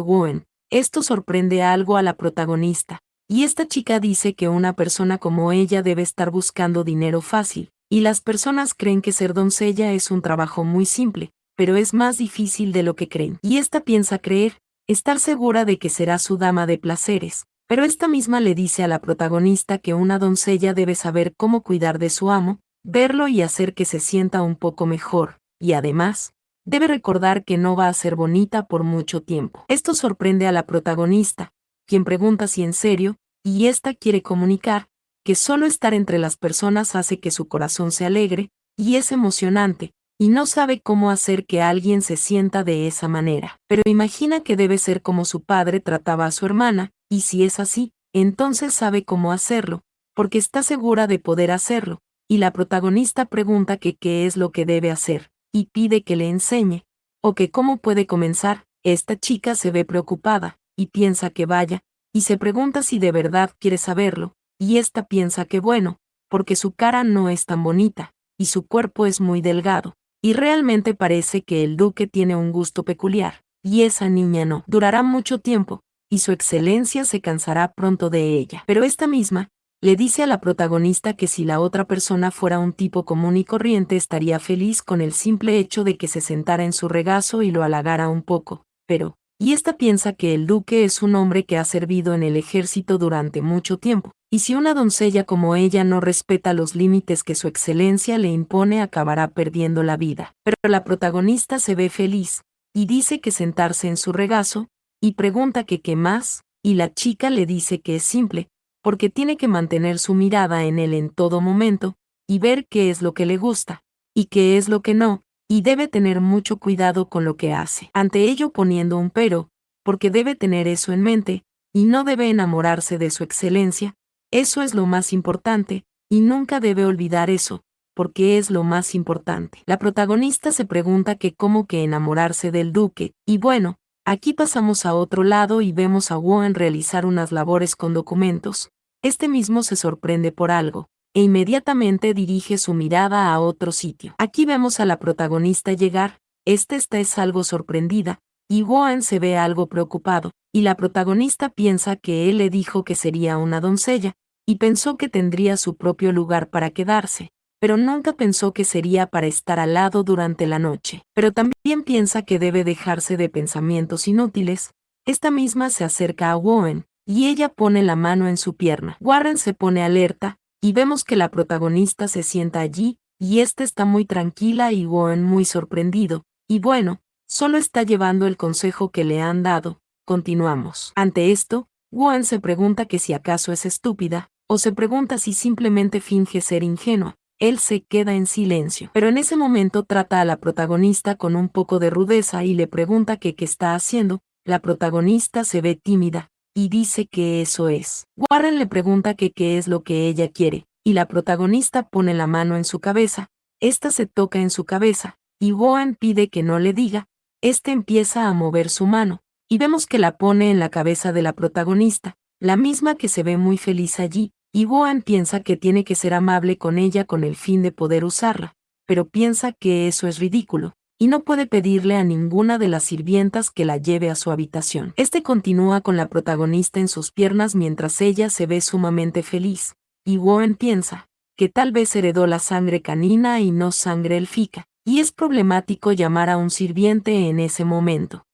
Woen. Esto sorprende algo a la protagonista, y esta chica dice que una persona como ella debe estar buscando dinero fácil, y las personas creen que ser doncella es un trabajo muy simple, pero es más difícil de lo que creen. Y esta piensa creer, estar segura de que será su dama de placeres, pero esta misma le dice a la protagonista que una doncella debe saber cómo cuidar de su amo, verlo y hacer que se sienta un poco mejor, y además, debe recordar que no va a ser bonita por mucho tiempo. Esto sorprende a la protagonista, quien pregunta si en serio, y esta quiere comunicar, que solo estar entre las personas hace que su corazón se alegre, y es emocionante, y no sabe cómo hacer que alguien se sienta de esa manera. Pero imagina que debe ser como su padre trataba a su hermana, y si es así, entonces sabe cómo hacerlo, porque está segura de poder hacerlo, y la protagonista pregunta que qué es lo que debe hacer, y pide que le enseñe, o que cómo puede comenzar. Esta chica se ve preocupada, y piensa que vaya, y se pregunta si de verdad quiere saberlo, y esta piensa que bueno, porque su cara no es tan bonita, y su cuerpo es muy delgado, y realmente parece que el duque tiene un gusto peculiar, y esa niña no durará mucho tiempo, y su excelencia se cansará pronto de ella. Pero esta misma le dice a la protagonista que si la otra persona fuera un tipo común y corriente estaría feliz con el simple hecho de que se sentara en su regazo y lo halagara un poco, pero, y esta piensa que el duque es un hombre que ha servido en el ejército durante mucho tiempo, y si una doncella como ella no respeta los límites que su excelencia le impone acabará perdiendo la vida. Pero la protagonista se ve feliz, y dice que sentarse en su regazo, y pregunta que qué más, y la chica le dice que es simple, porque tiene que mantener su mirada en él en todo momento, y ver qué es lo que le gusta, y qué es lo que no, y debe tener mucho cuidado con lo que hace. Ante ello poniendo un pero, porque debe tener eso en mente, y no debe enamorarse de su excelencia, eso es lo más importante, y nunca debe olvidar eso, porque es lo más importante. La protagonista se pregunta que cómo que enamorarse del duque, y bueno, aquí pasamos a otro lado y vemos a Woen realizar unas labores con documentos. Este mismo se sorprende por algo, e inmediatamente dirige su mirada a otro sitio. Aquí vemos a la protagonista llegar, esta es algo sorprendida, y Woen se ve algo preocupado, y la protagonista piensa que él le dijo que sería una doncella, y pensó que tendría su propio lugar para quedarse, pero nunca pensó que sería para estar al lado durante la noche. Pero también piensa que debe dejarse de pensamientos inútiles. Esta misma se acerca a Woen, y ella pone la mano en su pierna. Warren se pone alerta, y vemos que la protagonista se sienta allí, y esta está muy tranquila y Woen muy sorprendido, y bueno, solo está llevando el consejo que le han dado. Continuamos. Ante esto, Woen se pregunta que si acaso es estúpida, o se pregunta si simplemente finge ser ingenua. Él se queda en silencio, pero en ese momento trata a la protagonista con un poco de rudeza y le pregunta que qué está haciendo. La protagonista se ve tímida, y dice que eso es. Warren le pregunta que qué es lo que ella quiere, y la protagonista pone la mano en su cabeza, esta se toca en su cabeza, y Woen pide que no le diga, este empieza a mover su mano, y vemos que la pone en la cabeza de la protagonista, la misma que se ve muy feliz allí, y Woen piensa que tiene que ser amable con ella con el fin de poder usarla, pero piensa que eso es ridículo, y no puede pedirle a ninguna de las sirvientas que la lleve a su habitación. Este continúa con la protagonista en sus piernas mientras ella se ve sumamente feliz, y Woen piensa que tal vez heredó la sangre canina y no sangre élfica, y es problemático llamar a un sirviente en ese momento.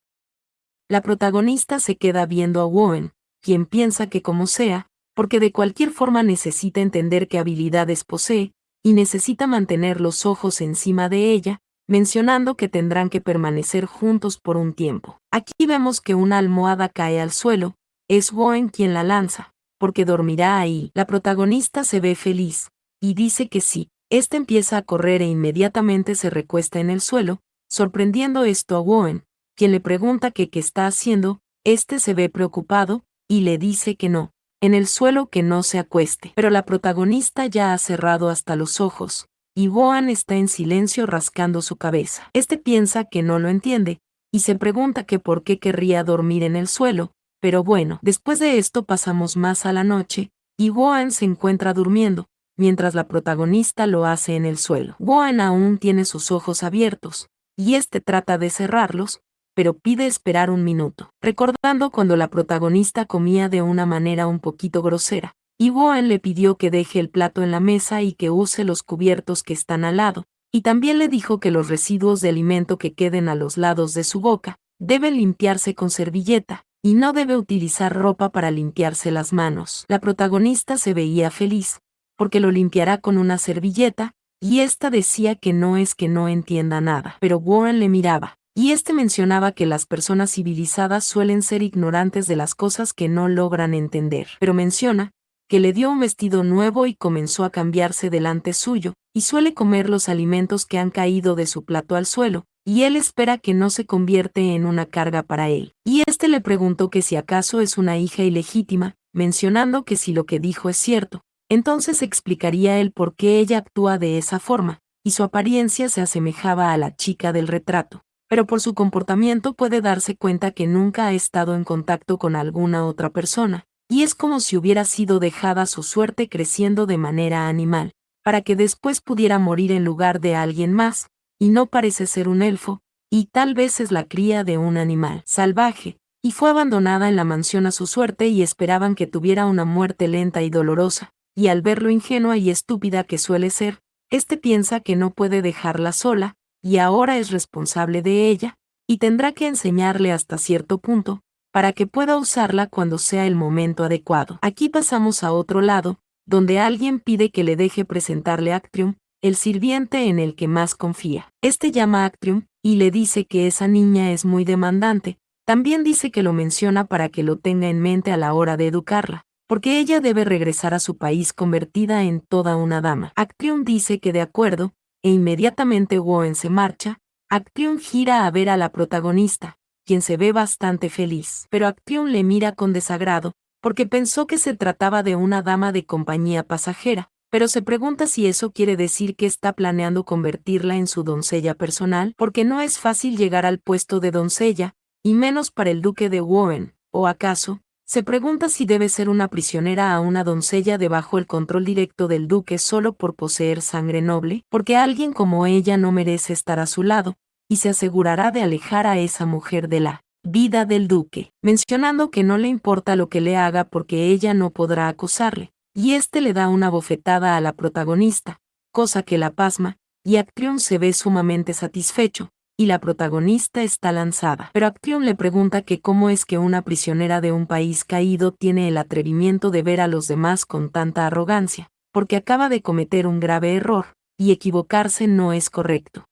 La protagonista se queda viendo a Woen, quien piensa que como sea, porque de cualquier forma necesita entender qué habilidades posee, y necesita mantener los ojos encima de ella, mencionando que tendrán que permanecer juntos por un tiempo. Aquí vemos que una almohada cae al suelo, es Woen quien la lanza, porque dormirá ahí. La protagonista se ve feliz, y dice que sí. Este empieza a correr e inmediatamente se recuesta en el suelo, sorprendiendo esto a Woen, quien le pregunta que qué está haciendo. Este se ve preocupado, y le dice que no, en el suelo que no se acueste. Pero la protagonista ya ha cerrado hasta los ojos, y Boan está en silencio rascando su cabeza. Este piensa que no lo entiende, y se pregunta que por qué querría dormir en el suelo, pero bueno, después de esto pasamos más a la noche, y Boan se encuentra durmiendo, mientras la protagonista lo hace en el suelo. Boan aún tiene sus ojos abiertos, y este trata de cerrarlos, pero pide esperar un minuto, recordando cuando la protagonista comía de una manera un poquito grosera, y Boan le pidió que deje el plato en la mesa y que use los cubiertos que están al lado, y también le dijo que los residuos de alimento que queden a los lados de su boca deben limpiarse con servilleta, y no debe utilizar ropa para limpiarse las manos. La protagonista se veía feliz, porque lo limpiará con una servilleta, y ésta decía que no es que no entienda nada. Pero Warren le miraba, y este mencionaba que las personas civilizadas suelen ser ignorantes de las cosas que no logran entender. Pero menciona que le dio un vestido nuevo y comenzó a cambiarse delante suyo, y suele comer los alimentos que han caído de su plato al suelo, y él espera que no se convierte en una carga para él. Y este le preguntó que si acaso es una hija ilegítima, mencionando que si lo que dijo es cierto, entonces explicaría él por qué ella actúa de esa forma, y su apariencia se asemejaba a la chica del retrato. Pero por su comportamiento puede darse cuenta que nunca ha estado en contacto con alguna otra persona, y es como si hubiera sido dejada su suerte creciendo de manera animal, para que después pudiera morir en lugar de alguien más, y no parece ser un elfo, y tal vez es la cría de un animal salvaje, y fue abandonada en la mansión a su suerte y esperaban que tuviera una muerte lenta y dolorosa, y al ver lo ingenua y estúpida que suele ser, este piensa que no puede dejarla sola, y ahora es responsable de ella, y tendrá que enseñarle hasta cierto punto, para que pueda usarla cuando sea el momento adecuado. Aquí pasamos a otro lado, donde alguien pide que le deje presentarle a Actrium, el sirviente en el que más confía. Este llama a Actrium, y le dice que esa niña es muy demandante, también dice que lo menciona para que lo tenga en mente a la hora de educarla, porque ella debe regresar a su país convertida en toda una dama. Actrium dice que de acuerdo, e inmediatamente Woen se marcha. Actrium gira a ver a la protagonista, quien se ve bastante feliz. Pero Actrium le mira con desagrado, porque pensó que se trataba de una dama de compañía pasajera, pero se pregunta si eso quiere decir que está planeando convertirla en su doncella personal, porque no es fácil llegar al puesto de doncella, y menos para el duque de Woen, o acaso, se pregunta si debe ser una prisionera a una doncella debajo el control directo del duque solo por poseer sangre noble, porque alguien como ella no merece estar a su lado, y se asegurará de alejar a esa mujer de la vida del duque, mencionando que no le importa lo que le haga porque ella no podrá acusarle, y este le da una bofetada a la protagonista, cosa que la pasma, y Actrium se ve sumamente satisfecho, y la protagonista está lanzada. Pero Actrium le pregunta que cómo es que una prisionera de un país caído tiene el atrevimiento de ver a los demás con tanta arrogancia, porque acaba de cometer un grave error, y equivocarse no es correcto.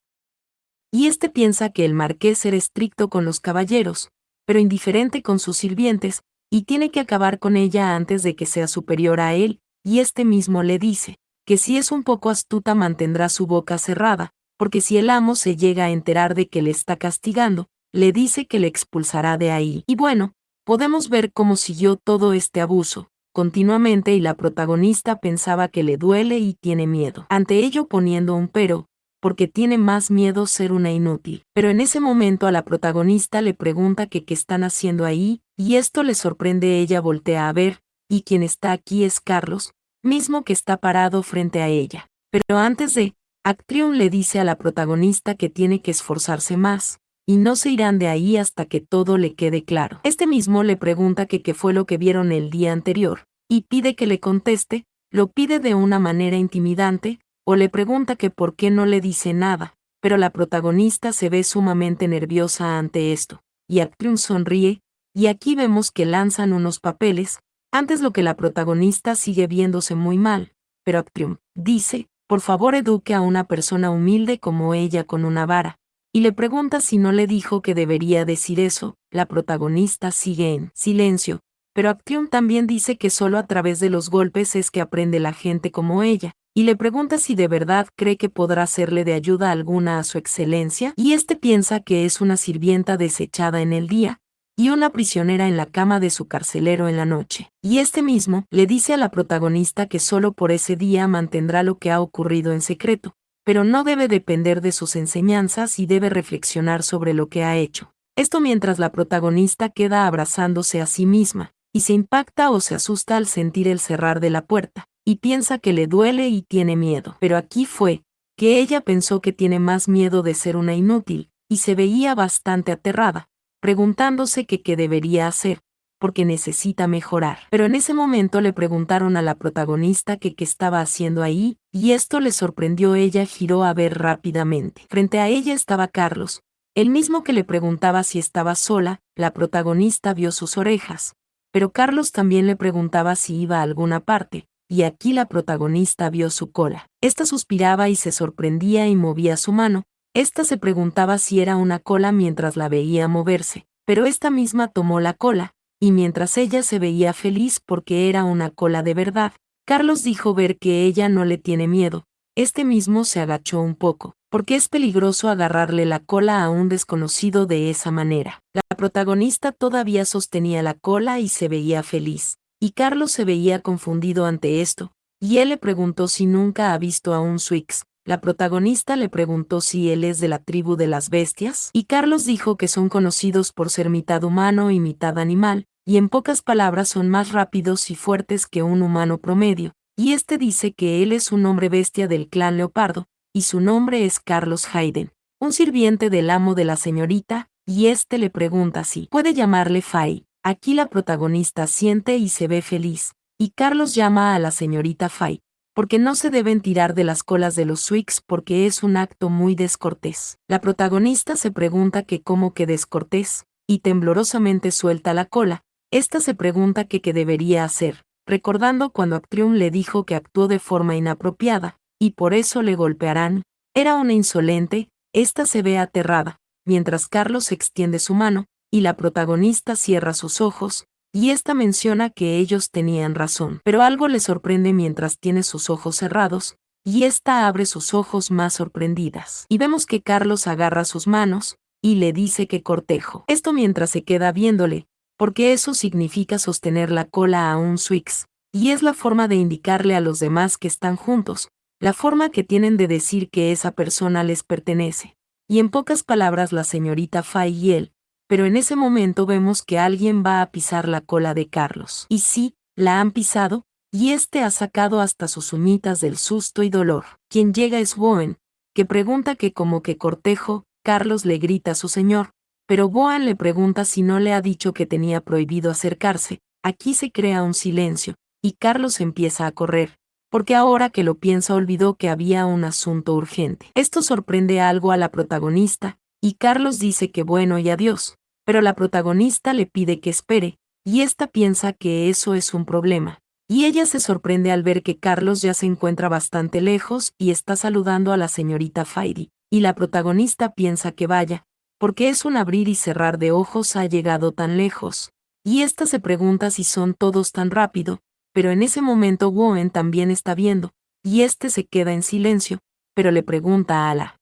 Y este piensa que el marqués era estricto con los caballeros, pero indiferente con sus sirvientes, y tiene que acabar con ella antes de que sea superior a él, y este mismo le dice, que si es un poco astuta mantendrá su boca cerrada, porque si el amo se llega a enterar de que le está castigando, le dice que le expulsará de ahí. Y bueno, podemos ver cómo siguió todo este abuso, continuamente, y la protagonista pensaba que le duele y tiene miedo. Ante ello poniendo un pero, porque tiene más miedo ser una inútil. Pero en ese momento a la protagonista le pregunta que qué están haciendo ahí, y esto le sorprende. Ella voltea a ver, y quien está aquí es Carlos, mismo que está parado frente a ella. Pero antes de, Actrium le dice a la protagonista que tiene que esforzarse más, y no se irán de ahí hasta que todo le quede claro. Este mismo le pregunta que qué fue lo que vieron el día anterior, y pide que le conteste, lo pide de una manera intimidante, o le pregunta que por qué no le dice nada, pero la protagonista se ve sumamente nerviosa ante esto, y Actrium sonríe, y aquí vemos que lanzan unos papeles, antes lo que la protagonista sigue viéndose muy mal, pero Actrium dice, por favor eduque a una persona humilde como ella con una vara, y le pregunta si no le dijo que debería decir eso. La protagonista sigue en silencio, pero Actrium también dice que solo a través de los golpes es que aprende la gente como ella, y le pregunta si de verdad cree que podrá serle de ayuda alguna a su excelencia, y este piensa que es una sirvienta desechada en el día, y una prisionera en la cama de su carcelero en la noche. Y este mismo le dice a la protagonista que solo por ese día mantendrá lo que ha ocurrido en secreto, pero no debe depender de sus enseñanzas y debe reflexionar sobre lo que ha hecho. Esto mientras la protagonista queda abrazándose a sí misma, y se impacta o se asusta al sentir el cerrar de la puerta, y piensa que le duele y tiene miedo. Pero aquí fue que ella pensó que tiene más miedo de ser una inútil, y se veía bastante aterrada, preguntándose que qué debería hacer, porque necesita mejorar. Pero en ese momento le preguntaron a la protagonista que qué estaba haciendo ahí, y esto le sorprendió. Ella giró a ver rápidamente. Frente a ella estaba Carlos, el mismo que le preguntaba si estaba sola. La protagonista vio sus orejas, pero Carlos también le preguntaba si iba a alguna parte, y aquí la protagonista vio su cola. Esta suspiraba y se sorprendía y movía su mano. Esta se preguntaba si era una cola mientras la veía moverse, pero esta misma tomó la cola, y mientras ella se veía feliz porque era una cola de verdad, Carlos dijo ver que ella no le tiene miedo. Este mismo se agachó un poco, porque es peligroso agarrarle la cola a un desconocido de esa manera. La protagonista todavía sostenía la cola y se veía feliz, y Carlos se veía confundido ante esto, y él le preguntó si nunca ha visto a un Swix. La protagonista le preguntó si él es de la tribu de las bestias, y Carlos dijo que son conocidos por ser mitad humano y mitad animal, y en pocas palabras son más rápidos y fuertes que un humano promedio, y este dice que él es un hombre bestia del clan Leopardo, y su nombre es Carlos Hayden, un sirviente del amo de la señorita, y este le pregunta si puede llamarle Fay. Aquí la protagonista siente y se ve feliz, y Carlos llama a la señorita Fay, porque no se deben tirar de las colas de los Swix porque es un acto muy descortés. La protagonista se pregunta que cómo que descortés, y temblorosamente suelta la cola. Esta se pregunta que qué debería hacer, recordando cuando Actrium le dijo que actuó de forma inapropiada, y por eso le golpearán. Era una insolente. Esta se ve aterrada, mientras Carlos extiende su mano, y la protagonista cierra sus ojos, y esta menciona que ellos tenían razón. Pero algo le sorprende mientras tiene sus ojos cerrados, y esta abre sus ojos más sorprendidas. Y vemos que Carlos agarra sus manos, y le dice que cortejo. Esto mientras se queda viéndole, porque eso significa sostener la cola a un Swix, y es la forma de indicarle a los demás que están juntos, la forma que tienen de decir que esa persona les pertenece. Y en pocas palabras la señorita Fay y él, pero en ese momento vemos que alguien va a pisar la cola de Carlos. Y sí, la han pisado, y este ha sacado hasta sus uñitas del susto y dolor. Quien llega es Bowen, que pregunta que como que cortejo. Carlos le grita a su señor, pero Bowen le pregunta si no le ha dicho que tenía prohibido acercarse. Aquí se crea un silencio, y Carlos empieza a correr, porque ahora que lo piensa olvidó que había un asunto urgente. Esto sorprende algo a la protagonista, y Carlos dice que bueno y adiós, pero la protagonista le pide que espere, y esta piensa que eso es un problema. Y ella se sorprende al ver que Carlos ya se encuentra bastante lejos y está saludando a la señorita Fairy, y la protagonista piensa que vaya, porque es un abrir y cerrar de ojos ha llegado tan lejos. Y esta se pregunta si son todos tan rápido, pero en ese momento Bowen también está viendo, y este se queda en silencio, pero le pregunta a la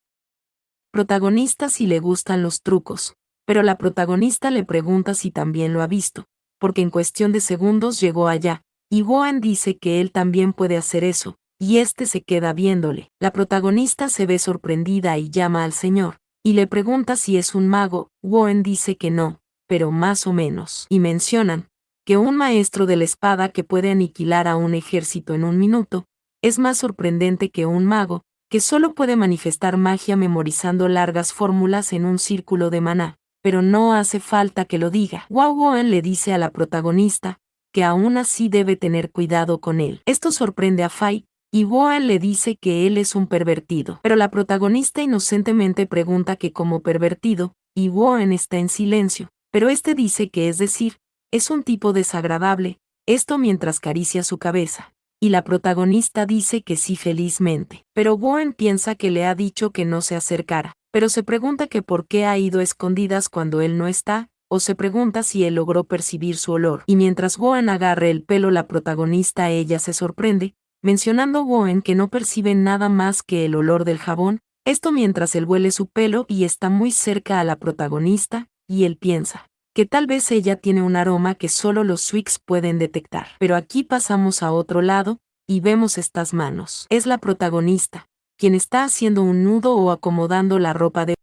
protagonista si le gustan los trucos, pero la protagonista le pregunta si también lo ha visto, porque en cuestión de segundos llegó allá, y Bowen dice que él también puede hacer eso, y este se queda viéndole. La protagonista se ve sorprendida y llama al señor, y le pregunta si es un mago. Bowen dice que no, pero más o menos, y mencionan que un maestro de la espada que puede aniquilar a un ejército en un minuto, es más sorprendente que un mago, que solo puede manifestar magia memorizando largas fórmulas en un círculo de maná, pero no hace falta que lo diga. Bowen le dice a la protagonista que aún así debe tener cuidado con él. Esto sorprende a Fay, y Bowen le dice que él es un pervertido, pero la protagonista inocentemente pregunta que como pervertido, y Bowen está en silencio, pero este dice que es decir, es un tipo desagradable, esto mientras acaricia su cabeza. Y la protagonista dice que sí felizmente, pero Bowen piensa que le ha dicho que no se acercara, pero se pregunta que por qué ha ido a escondidas cuando él no está, o se pregunta si él logró percibir su olor. Y mientras Bowen agarre el pelo la protagonista ella se sorprende, mencionando Bowen que no percibe nada más que el olor del jabón, esto mientras él huele su pelo y está muy cerca a la protagonista, y él piensa que tal vez ella tiene un aroma que solo los Swix pueden detectar. Pero aquí pasamos a otro lado, y vemos estas manos. Es la protagonista, quien está haciendo un nudo o acomodando la ropa de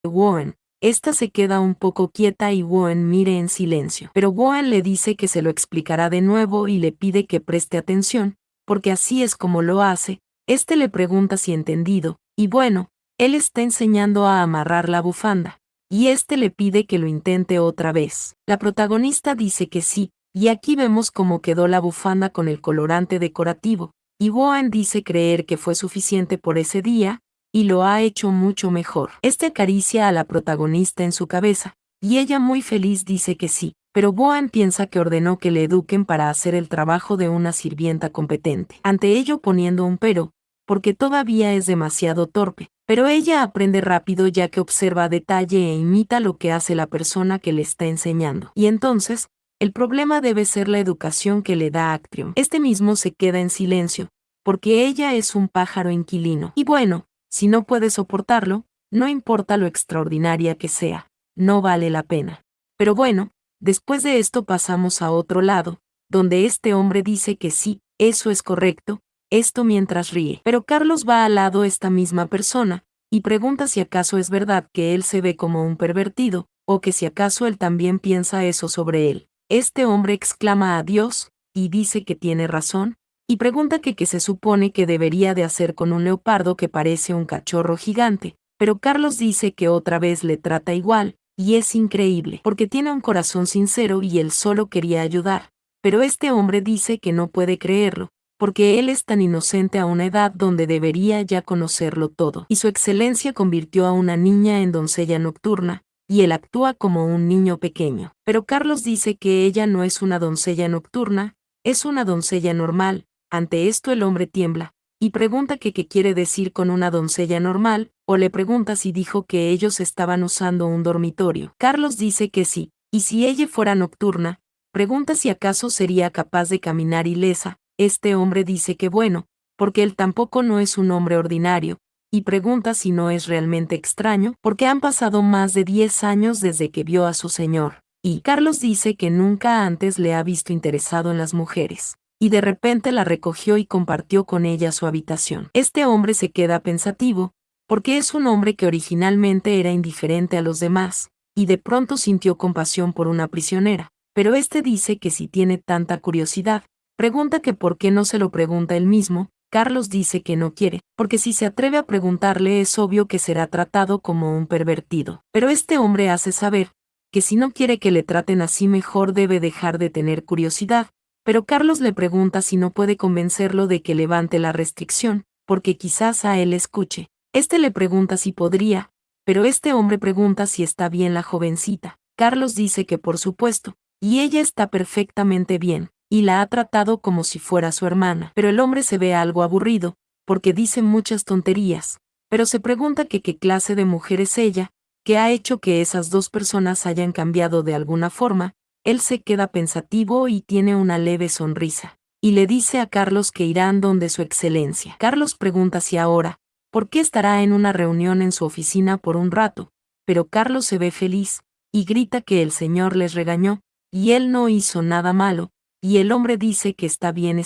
Woen. Esta se queda un poco quieta y Woen mire en silencio. Pero Woen le dice que se lo explicará de nuevo y le pide que preste atención, porque así es como lo hace. Este le pregunta si entendido, y bueno, él está enseñando a amarrar la bufanda, y este le pide que lo intente otra vez. La protagonista dice que sí, y aquí vemos cómo quedó la bufanda con el colorante decorativo, y Woen dice creer que fue suficiente por ese día, y lo ha hecho mucho mejor. Este acaricia a la protagonista en su cabeza, y ella muy feliz dice que sí, pero Woen piensa que ordenó que le eduquen para hacer el trabajo de una sirvienta competente. Ante ello poniendo un pero, porque todavía es demasiado torpe, pero ella aprende rápido ya que observa a detalle e imita lo que hace la persona que le está enseñando. Y entonces, el problema debe ser la educación que le da Actrium. Este mismo se queda en silencio, porque ella es un pájaro inquilino. Y bueno, si no puede soportarlo, no importa lo extraordinaria que sea, no vale la pena. Pero bueno, después de esto pasamos a otro lado, donde este hombre dice que sí, eso es correcto, esto mientras ríe. Pero Carlos va al lado esta misma persona, y pregunta si acaso es verdad que él se ve como un pervertido, o que si acaso él también piensa eso sobre él. Este hombre exclama a Dios, y dice que tiene razón, y pregunta que qué se supone que debería de hacer con un leopardo que parece un cachorro gigante, pero Carlos dice que otra vez le trata igual, y es increíble, porque tiene un corazón sincero y él solo quería ayudar, pero este hombre dice que no puede creerlo, porque él es tan inocente a una edad donde debería ya conocerlo todo, y su excelencia convirtió a una niña en doncella nocturna, y él actúa como un niño pequeño. Pero Carlos dice que ella no es una doncella nocturna, es una doncella normal. Ante esto el hombre tiembla, y pregunta que qué quiere decir con una doncella normal, o le pregunta si dijo que ellos estaban usando un dormitorio. Carlos dice que sí, y si ella fuera nocturna, pregunta si acaso sería capaz de caminar ilesa. Este hombre dice que bueno, porque él tampoco no es un hombre ordinario, y pregunta si no es realmente extraño, porque han pasado más de 10 años desde que vio a su señor, y Carlos dice que nunca antes le ha visto interesado en las mujeres. Y de repente la recogió y compartió con ella su habitación. Este hombre se queda pensativo, porque es un hombre que originalmente era indiferente a los demás, y de pronto sintió compasión por una prisionera, pero este dice que si tiene tanta curiosidad, pregunta que por qué no se lo pregunta él mismo. Carlos dice que no quiere, porque si se atreve a preguntarle es obvio que será tratado como un pervertido. Pero este hombre hace saber que si no quiere que le traten así mejor debe dejar de tener curiosidad, pero Carlos le pregunta si no puede convencerlo de que levante la restricción, porque quizás a él escuche. Este le pregunta si podría, pero este hombre pregunta si está bien la jovencita. Carlos dice que por supuesto, y ella está perfectamente bien, y la ha tratado como si fuera su hermana. Pero el hombre se ve algo aburrido, porque dice muchas tonterías, pero se pregunta que qué clase de mujer es ella, que ha hecho que esas dos personas hayan cambiado de alguna forma. Él se queda pensativo y tiene una leve sonrisa, y le dice a Carlos que irán donde su excelencia. Carlos pregunta si ahora, ¿por qué estará en una reunión en su oficina por un rato? Pero Carlos se ve feliz, y grita que el señor les regañó, y él no hizo nada malo, y el hombre dice que está bien,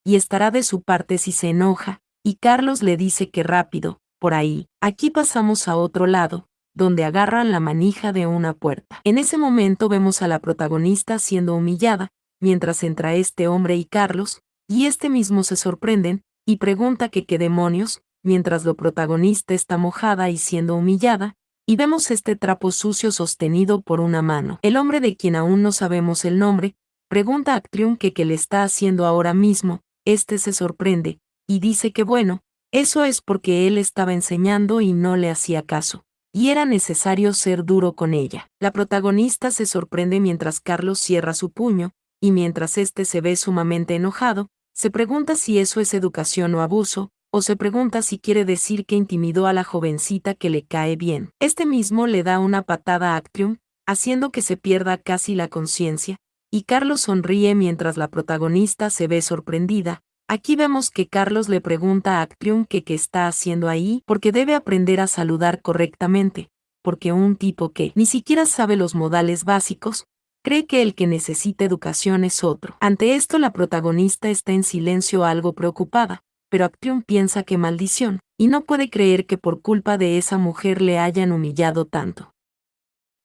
y estará de su parte si se enoja, y Carlos le dice que rápido, por ahí. Aquí pasamos a otro lado, donde agarran la manija de una puerta. En ese momento vemos a la protagonista siendo humillada, mientras entra este hombre y Carlos, y este mismo se sorprenden, y pregunta que qué demonios, mientras la protagonista está mojada y siendo humillada, y vemos este trapo sucio sostenido por una mano. El hombre de quien aún no sabemos el nombre, pregunta a Actrium que qué le está haciendo ahora mismo. Este se sorprende, y dice que bueno, eso es porque él estaba enseñando y no le hacía caso, y era necesario ser duro con ella. La protagonista se sorprende mientras Carlos cierra su puño, y mientras este se ve sumamente enojado, se pregunta si eso es educación o abuso, o se pregunta si quiere decir que intimidó a la jovencita que le cae bien. Este mismo le da una patada a Actrium, haciendo que se pierda casi la conciencia, y Carlos sonríe mientras la protagonista se ve sorprendida. Aquí vemos que Carlos le pregunta a Actrium que qué está haciendo ahí, porque debe aprender a saludar correctamente, porque un tipo que ni siquiera sabe los modales básicos, cree que el que necesita educación es otro. Ante esto la protagonista está en silencio algo preocupada, pero Actrium piensa que maldición, y no puede creer que por culpa de esa mujer le hayan humillado tanto.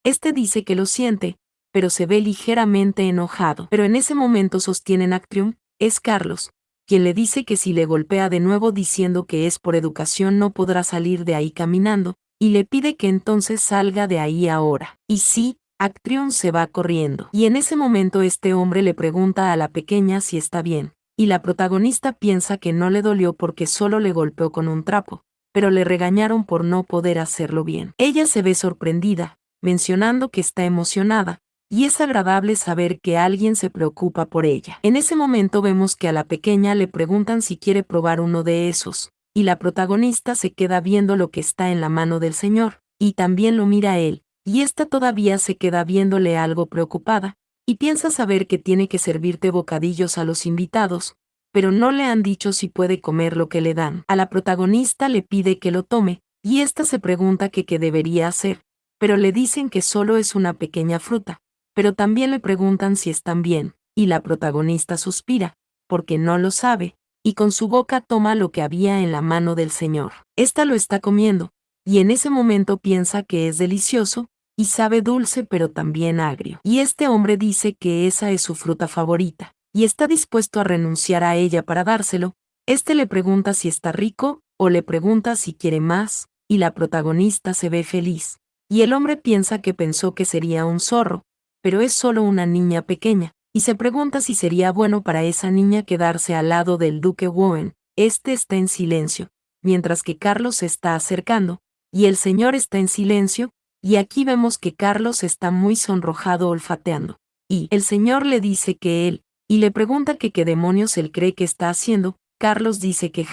Este dice que lo siente, pero se ve ligeramente enojado. Pero en ese momento sostienen Actrium, es Carlos, quien le dice que si le golpea de nuevo diciendo que es por educación no podrá salir de ahí caminando, y le pide que entonces salga de ahí ahora. Y sí, Actrium se va corriendo. Y en ese momento este hombre le pregunta a la pequeña si está bien, y la protagonista piensa que no le dolió porque solo le golpeó con un trapo, pero le regañaron por no poder hacerlo bien. Ella se ve sorprendida, mencionando que está emocionada, y es agradable saber que alguien se preocupa por ella. En ese momento vemos que a la pequeña le preguntan si quiere probar uno de esos, y la protagonista se queda viendo lo que está en la mano del señor, y también lo mira a él, y esta todavía se queda viéndole algo preocupada, y piensa saber que tiene que servirte bocadillos a los invitados, pero no le han dicho si puede comer lo que le dan. A la protagonista le pide que lo tome, y esta se pregunta que qué debería hacer, pero le dicen que solo es una pequeña fruta, pero también le preguntan si están bien, y la protagonista suspira, porque no lo sabe, y con su boca toma lo que había en la mano del señor. Esta lo está comiendo, y en ese momento piensa que es delicioso, y sabe dulce pero también agrio. Y este hombre dice que esa es su fruta favorita, y está dispuesto a renunciar a ella para dárselo. Este le pregunta si está rico, o le pregunta si quiere más, y la protagonista se ve feliz. Y el hombre piensa que pensó que sería un zorro, pero es solo una niña pequeña, y se pregunta si sería bueno para esa niña quedarse al lado del duque Wowen. Este está en silencio, mientras que Carlos se está acercando, y el señor está en silencio, y aquí vemos que Carlos está muy sonrojado olfateando. Y el señor le dice que él, y le pregunta que qué demonios él cree que está haciendo. Carlos dice que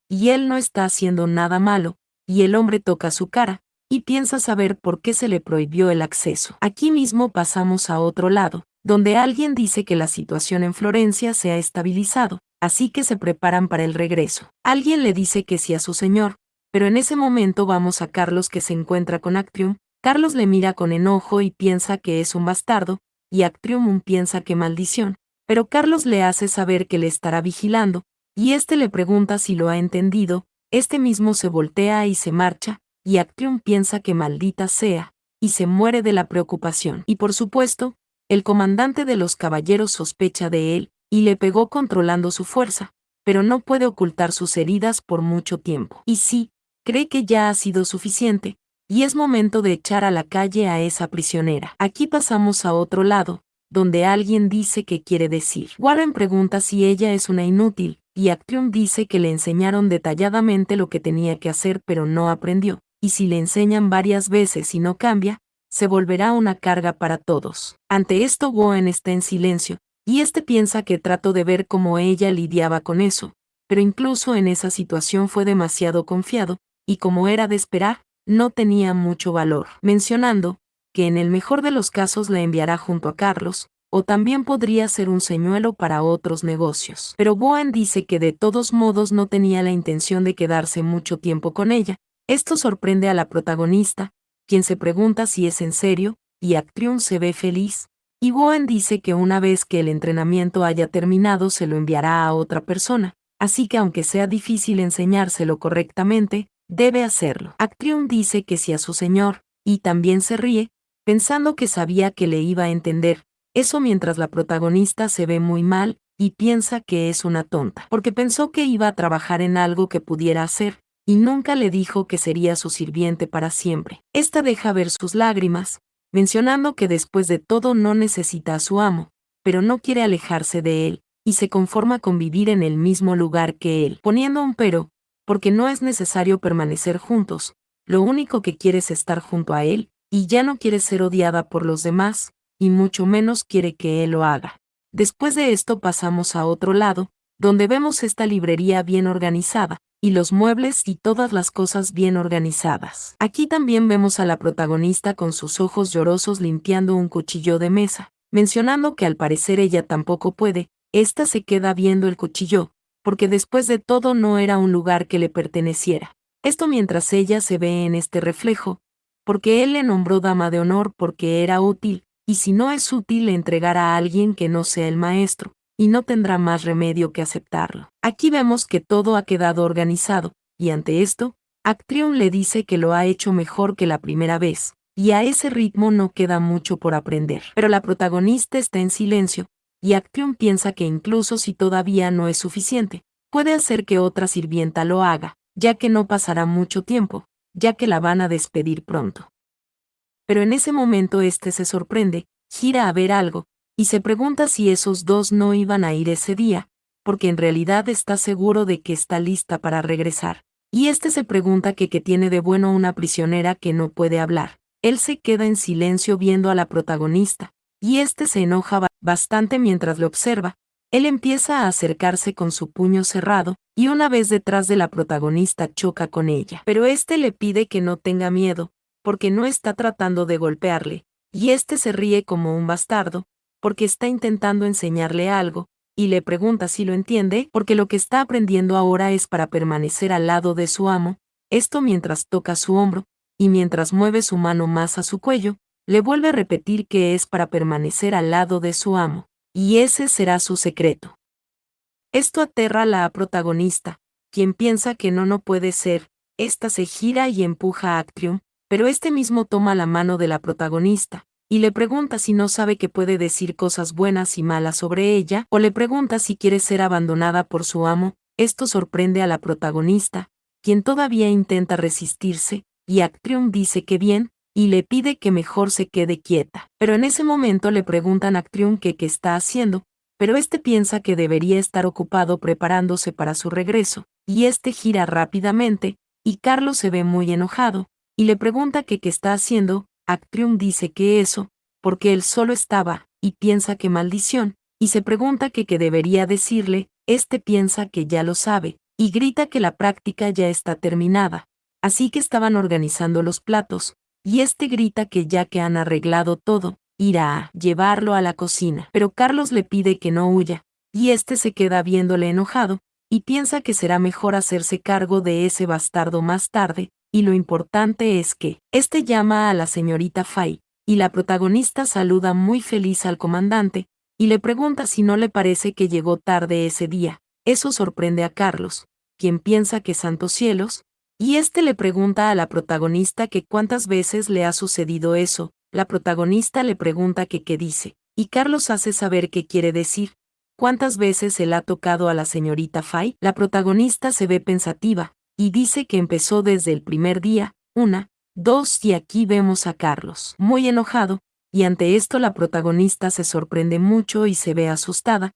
y él no está haciendo nada malo, y el hombre toca su cara, y piensa saber por qué se le prohibió el acceso. Aquí mismo pasamos a otro lado, donde alguien dice que la situación en Florencia se ha estabilizado, así que se preparan para el regreso. Alguien le dice que sí a su señor, pero en ese momento vamos a Carlos que se encuentra con Actrium. Carlos le mira con enojo y piensa que es un bastardo, y Actrium piensa que maldición, pero Carlos le hace saber que le estará vigilando, y este le pregunta si lo ha entendido. Este mismo se voltea y se marcha, y Actrium piensa que maldita sea, y se muere de la preocupación. Y por supuesto, el comandante de los caballeros sospecha de él, y le pegó controlando su fuerza, pero no puede ocultar sus heridas por mucho tiempo. Y sí, cree que ya ha sido suficiente, y es momento de echar a la calle a esa prisionera. Aquí pasamos a otro lado, donde alguien dice que quiere decir. Warren pregunta si ella es una inútil, y Actrium dice que le enseñaron detalladamente lo que tenía que hacer pero no aprendió, y si le enseñan varias veces y no cambia, se volverá una carga para todos. Ante esto Wowen está en silencio, y este piensa que trató de ver cómo ella lidiaba con eso, pero incluso en esa situación fue demasiado confiado, y como era de esperar, no tenía mucho valor, mencionando que en el mejor de los casos la enviará junto a Carlos, o también podría ser un señuelo para otros negocios. Pero Wowen dice que de todos modos no tenía la intención de quedarse mucho tiempo con ella. Esto sorprende a la protagonista, quien se pregunta si es en serio, y Actrium se ve feliz. Y Wowen dice que una vez que el entrenamiento haya terminado se lo enviará a otra persona, así que aunque sea difícil enseñárselo correctamente, debe hacerlo. Actrium dice que sí a su señor, y también se ríe, pensando que sabía que le iba a entender, eso mientras la protagonista se ve muy mal, y piensa que es una tonta, porque pensó que iba a trabajar en algo que pudiera hacer, y nunca le dijo que sería su sirviente para siempre. Esta deja ver sus lágrimas, mencionando que después de todo no necesita a su amo, pero no quiere alejarse de él, y se conforma con vivir en el mismo lugar que él, poniendo un pero, porque no es necesario permanecer juntos, lo único que quiere es estar junto a él, y ya no quiere ser odiada por los demás, y mucho menos quiere que él lo haga. Después de esto pasamos a otro lado, donde vemos esta librería bien organizada, y los muebles y todas las cosas bien organizadas. Aquí también vemos a la protagonista con sus ojos llorosos limpiando un cuchillo de mesa, mencionando que al parecer ella tampoco puede. Esta se queda viendo el cuchillo, porque después de todo no era un lugar que le perteneciera. Esto mientras ella se ve en este reflejo, porque él le nombró dama de honor porque era útil, y si no es útil le entregará a alguien que no sea el maestro, y no tendrá más remedio que aceptarlo. Aquí vemos que todo ha quedado organizado, y ante esto, Actrión le dice que lo ha hecho mejor que la primera vez, y a ese ritmo no queda mucho por aprender. Pero la protagonista está en silencio, y Actrión piensa que incluso si todavía no es suficiente, puede hacer que otra sirvienta lo haga, ya que no pasará mucho tiempo, ya que la van a despedir pronto. Pero en ese momento se sorprende, gira a ver algo, y se pregunta si esos dos no iban a ir ese día, porque en realidad está seguro de que está lista para regresar. Y se pregunta que qué tiene de bueno una prisionera que no puede hablar. Él se queda en silencio viendo a la protagonista, y se enoja bastante mientras le observa. Él empieza a acercarse con su puño cerrado, y una vez detrás de la protagonista choca con ella. Pero le pide que no tenga miedo, porque no está tratando de golpearle, y se ríe como un bastardo, porque está intentando enseñarle algo, y le pregunta si lo entiende, porque lo que está aprendiendo ahora es para permanecer al lado de su amo, esto mientras toca su hombro, y mientras mueve su mano más a su cuello, le vuelve a repetir que es para permanecer al lado de su amo, y ese será su secreto. Esto aterra a la protagonista, quien piensa que no puede ser. Esta se gira y empuja a Actrión, pero mismo toma la mano de la protagonista, y le pregunta si no sabe que puede decir cosas buenas y malas sobre ella, o le pregunta si quiere ser abandonada por su amo. Esto sorprende a la protagonista, quien todavía intenta resistirse, y Actrión dice que bien, y le pide que mejor se quede quieta. Pero en ese momento le preguntan a Actrión que qué está haciendo, pero piensa que debería estar ocupado preparándose para su regreso, y gira rápidamente, y Carlos se ve muy enojado, y le pregunta que qué está haciendo. Actrión dice que eso, porque él solo estaba, y piensa que maldición, y se pregunta que qué debería decirle. Piensa que ya lo sabe, y grita que la práctica ya está terminada, así que estaban organizando los platos, y grita que ya que han arreglado todo, irá a llevarlo a la cocina. Pero Carlos le pide que no huya, y se queda viéndole enojado, y piensa que será mejor hacerse cargo de ese bastardo más tarde, y lo importante es que llama a la señorita Fay, y la protagonista saluda muy feliz al comandante, y le pregunta si no le parece que llegó tarde ese día. Eso sorprende a Carlos, quien piensa que santos cielos, y le pregunta a la protagonista que cuántas veces le ha sucedido eso. La protagonista le pregunta que qué dice, y Carlos hace saber qué quiere decir. ¿Cuántas veces él ha tocado a la señorita Fay? La protagonista se ve pensativa, y dice que empezó desde el primer día, 1, 2, y aquí vemos a Carlos muy enojado, y ante esto la protagonista se sorprende mucho y se ve asustada.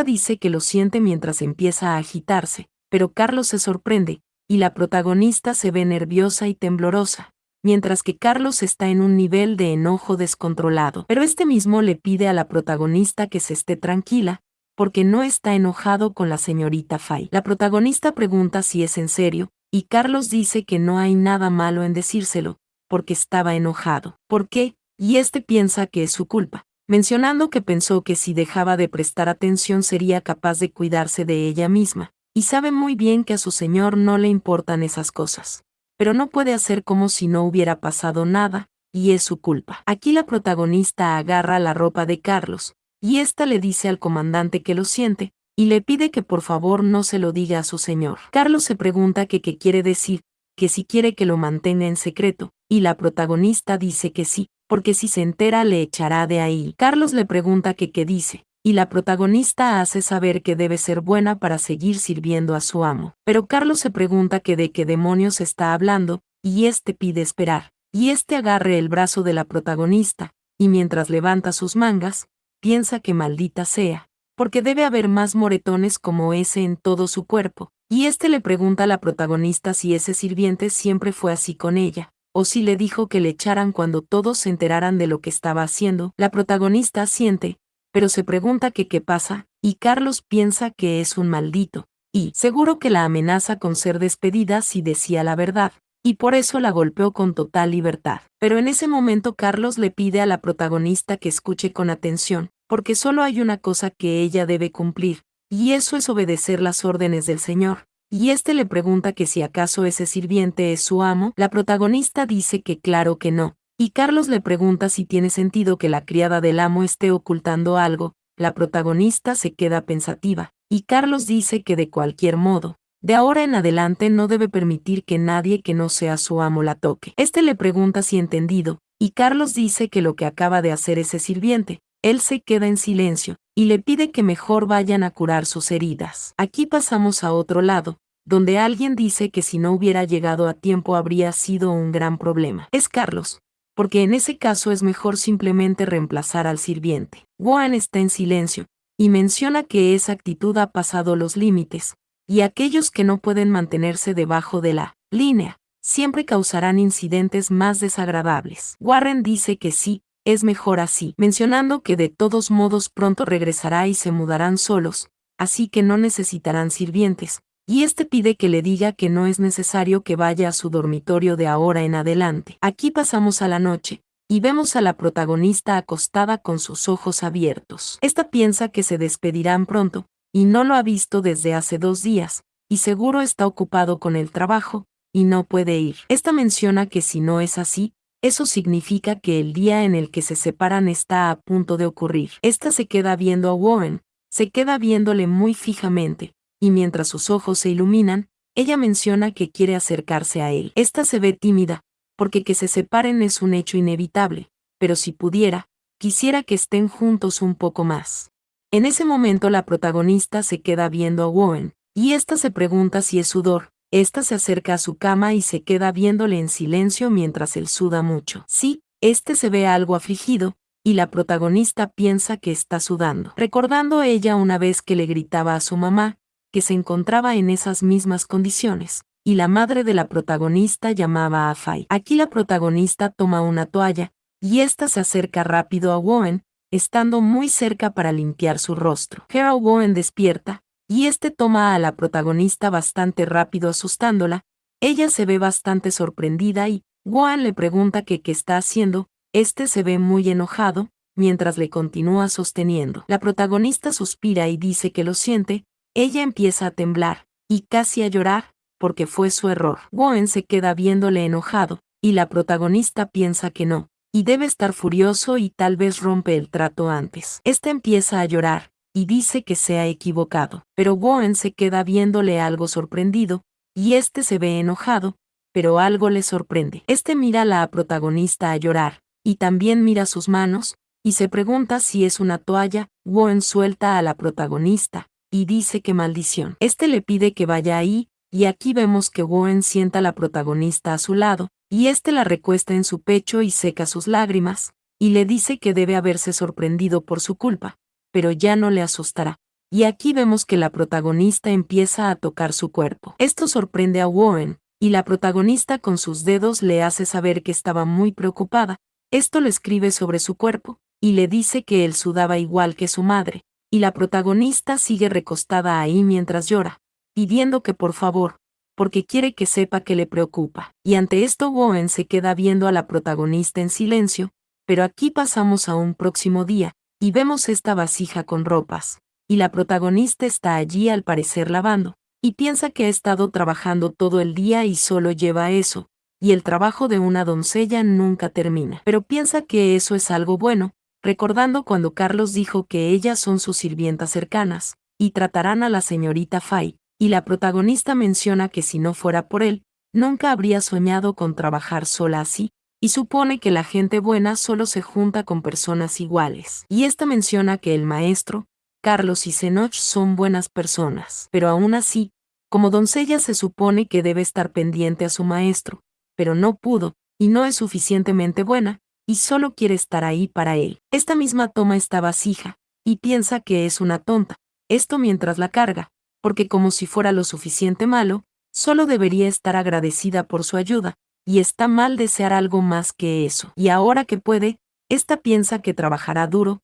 Dice que lo siente mientras empieza a agitarse, pero Carlos se sorprende, y la protagonista se ve nerviosa y temblorosa, mientras que Carlos está en un nivel de enojo descontrolado. Pero mismo le pide a la protagonista que se esté tranquila, porque no está enojado con la señorita Fay. La protagonista pregunta si es en serio, y Carlos dice que no hay nada malo en decírselo, porque estaba enojado. ¿Por qué? Y piensa que es su culpa, mencionando que pensó que si dejaba de prestar atención sería capaz de cuidarse de ella misma, y sabe muy bien que a su señor no le importan esas cosas. Pero no puede hacer como si no hubiera pasado nada, y es su culpa. Aquí la protagonista agarra la ropa de Carlos, y le dice al comandante que lo siente, y le pide que por favor no se lo diga a su señor. Carlos se pregunta que qué quiere decir, que si quiere que lo mantenga en secreto, y la protagonista dice que sí, porque si se entera le echará de ahí. Carlos le pregunta que qué dice, y la protagonista hace saber que debe ser buena para seguir sirviendo a su amo. Pero Carlos se pregunta que de qué demonios está hablando, y pide esperar, y agarre el brazo de la protagonista, y mientras levanta sus mangas, piensa que maldita sea, porque debe haber más moretones como ese en todo su cuerpo, y le pregunta a la protagonista si ese sirviente siempre fue así con ella, o si le dijo que le echaran cuando todos se enteraran de lo que estaba haciendo. La protagonista asiente, pero se pregunta que qué pasa, y Carlos piensa que es un maldito, y seguro que la amenaza con ser despedida si decía la verdad, y por eso la golpeó con total libertad. Pero en ese momento Carlos le pide a la protagonista que escuche con atención, porque solo hay una cosa que ella debe cumplir, y eso es obedecer las órdenes del Señor. Y le pregunta que si acaso ese sirviente es su amo. La protagonista dice que claro que no, y Carlos le pregunta si tiene sentido que la criada del amo esté ocultando algo, La protagonista se queda pensativa, y Carlos dice que de cualquier modo, de ahora en adelante no debe permitir que nadie que no sea su amo la toque. Este le pregunta si entendido, y Carlos dice que lo que acaba de hacer ese sirviente. Él se queda en silencio, y le pide que mejor vayan a curar sus heridas. Aquí pasamos a otro lado, donde alguien dice que si no hubiera llegado a tiempo habría sido un gran problema. Es Carlos, porque en ese caso es mejor simplemente reemplazar al sirviente. Juan está en silencio, y menciona que esa actitud ha pasado los límites, y aquellos que no pueden mantenerse debajo de la línea, siempre causarán incidentes más desagradables. Warren dice que sí, es mejor así, mencionando que de todos modos pronto regresará y se mudarán solos, así que no necesitarán sirvientes, y este pide que le diga que no es necesario que vaya a su dormitorio de ahora en adelante. Aquí pasamos a la noche, y vemos a la protagonista acostada con sus ojos abiertos. Esta piensa que se despedirán pronto, y no lo ha visto desde hace 2 días, y seguro está ocupado con el trabajo, y no puede ir. Esta menciona que si no es así, eso significa que el día en el que se separan está a punto de ocurrir. Esta se queda viendo a Warren, se queda viéndole muy fijamente, y mientras sus ojos se iluminan, ella menciona que quiere acercarse a él. Esta se ve tímida, porque que se separen es un hecho inevitable, pero si pudiera, quisiera que estén juntos un poco más. En ese momento la protagonista se queda viendo a Warren, y esta se pregunta si es sudor. Esta se acerca a su cama y se queda viéndole en silencio mientras él suda mucho. Sí, este se ve algo afligido, y la protagonista piensa que está sudando, recordando ella una vez que le gritaba a su mamá, que se encontraba en esas mismas condiciones, y la madre de la protagonista llamaba a Faye. Aquí la protagonista toma una toalla, y esta se acerca rápido a Warren, estando muy cerca para limpiar su rostro. Harold Warren despierta, y este toma a la protagonista bastante rápido asustándola. Ella se ve bastante sorprendida y Warren le pregunta que qué está haciendo. Este se ve muy enojado, mientras le continúa sosteniendo. La protagonista suspira y dice que lo siente. Ella empieza a temblar, y casi a llorar, porque fue su error. Warren se queda viéndole enojado, y la protagonista piensa que no, y debe estar furioso y tal vez rompe el trato antes. Esta empieza a llorar, y dice que se ha equivocado, pero Warren se queda viéndole algo sorprendido, y este se ve enojado, pero algo le sorprende. Este mira a la protagonista a llorar, y también mira sus manos, y se pregunta si es una toalla. Warren suelta a la protagonista, y dice que maldición. Este le pide que vaya ahí, y aquí vemos que Warren sienta a la protagonista a su lado, y este la recuesta en su pecho y seca sus lágrimas, y le dice que debe haberse sorprendido por su culpa, pero ya no le asustará. Y aquí vemos que la protagonista empieza a tocar su cuerpo. Esto sorprende a Warren, y la protagonista con sus dedos le hace saber que estaba muy preocupada. Esto lo escribe sobre su cuerpo, y le dice que él sudaba igual que su madre, y la protagonista sigue recostada ahí mientras llora, pidiendo que por favor, porque quiere que sepa que le preocupa. Y ante esto Warren se queda viendo a la protagonista en silencio, pero aquí pasamos a un próximo día, y vemos esta vasija con ropas, y la protagonista está allí al parecer lavando, y piensa que ha estado trabajando todo el día y solo lleva eso, y el trabajo de una doncella nunca termina. Pero piensa que eso es algo bueno, recordando cuando Carlos dijo que ellas son sus sirvientas cercanas, y tratarán a la señorita Faye, y la protagonista menciona que si no fuera por él, nunca habría soñado con trabajar sola así, y supone que la gente buena solo se junta con personas iguales. Y esta menciona que el maestro, Carlos y Zenoch son buenas personas, pero aún así, como doncella se supone que debe estar pendiente a su maestro, pero no pudo, y no es suficientemente buena, y solo quiere estar ahí para él. Esta misma toma esta vasija, y piensa que es una tonta, esto mientras la carga, porque como si fuera lo suficiente malo, solo debería estar agradecida por su ayuda, y está mal desear algo más que eso. Y ahora que puede, esta piensa que trabajará duro,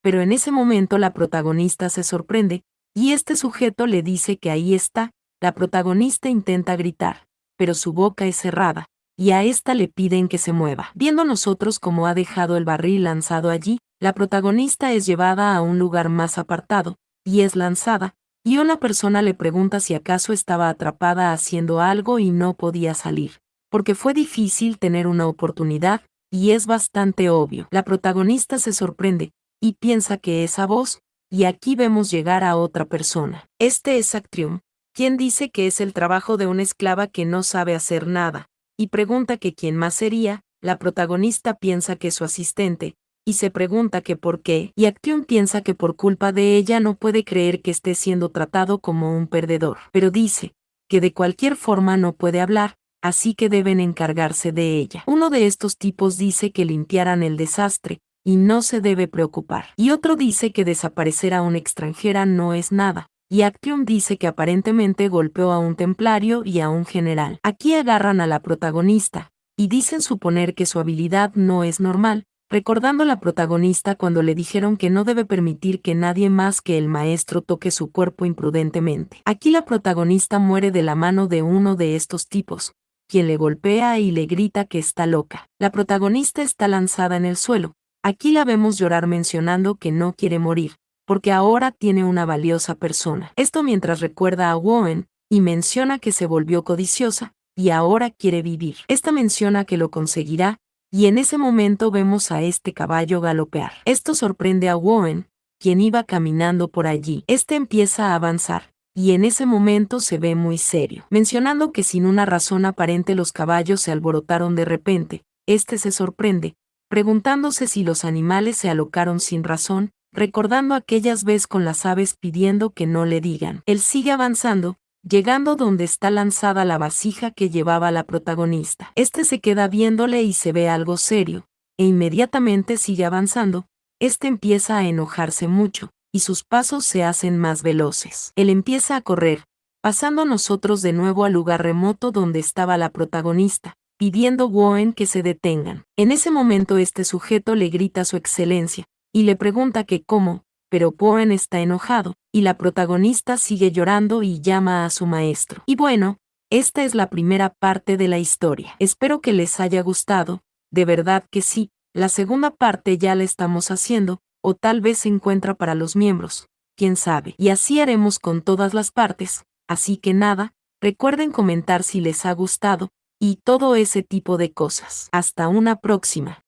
pero en ese momento la protagonista se sorprende, y este sujeto le dice que ahí está. La protagonista intenta gritar, pero su boca es cerrada, y a esta le piden que se mueva. Viendo nosotros cómo ha dejado el barril lanzado allí, la protagonista es llevada a un lugar más apartado, y es lanzada, y una persona le pregunta si acaso estaba atrapada haciendo algo y no podía salir, porque fue difícil tener una oportunidad, y es bastante obvio. La protagonista se sorprende, y piensa que es a vos, y aquí vemos llegar a otra persona. Este es Actrium, quien dice que es el trabajo de una esclava que no sabe hacer nada, y pregunta que quién más sería. La protagonista piensa que su asistente, y se pregunta que por qué, y Actrium piensa que por culpa de ella no puede creer que esté siendo tratado como un perdedor, pero dice que de cualquier forma no puede hablar, así que deben encargarse de ella. Uno de estos tipos dice que limpiaran el desastre, y no se debe preocupar. Y otro dice que desaparecer a una extranjera no es nada. Y Actrium dice que aparentemente golpeó a un templario y a un general. Aquí agarran a la protagonista, y dicen suponer que su habilidad no es normal, recordando a la protagonista cuando le dijeron que no debe permitir que nadie más que el maestro toque su cuerpo imprudentemente. Aquí la protagonista muere de la mano de uno de estos tipos, quien le golpea y le grita que está loca. La protagonista está lanzada en el suelo. Aquí la vemos llorar mencionando que no quiere morir, porque ahora tiene una valiosa persona. Esto mientras recuerda a Owen, y menciona que se volvió codiciosa, y ahora quiere vivir. Esta menciona que lo conseguirá, y en ese momento vemos a este caballo galopear. Esto sorprende a Owen, quien iba caminando por allí. Este empieza a avanzar, y en ese momento se ve muy serio, mencionando que sin una razón aparente los caballos se alborotaron de repente. Este se sorprende, preguntándose si los animales se alocaron sin razón, recordando aquellas veces con las aves pidiendo que no le digan. Él sigue avanzando, llegando donde está lanzada la vasija que llevaba la protagonista. Este se queda viéndole y se ve algo serio, e inmediatamente sigue avanzando. Este empieza a enojarse mucho, y sus pasos se hacen más veloces. Él empieza a correr, pasando nosotros de nuevo al lugar remoto donde estaba la protagonista, pidiendo a Owen que se detengan. En ese momento este sujeto le grita a su excelencia, y le pregunta que cómo, pero Owen está enojado, y la protagonista sigue llorando y llama a su maestro. Y bueno, esta es la primera parte de la historia. Espero que les haya gustado, de verdad que sí. La segunda parte ya la estamos haciendo, o tal vez se encuentra para los miembros, quién sabe. Y así haremos con todas las partes, así que nada, recuerden comentar si les ha gustado, y todo ese tipo de cosas. Hasta una próxima.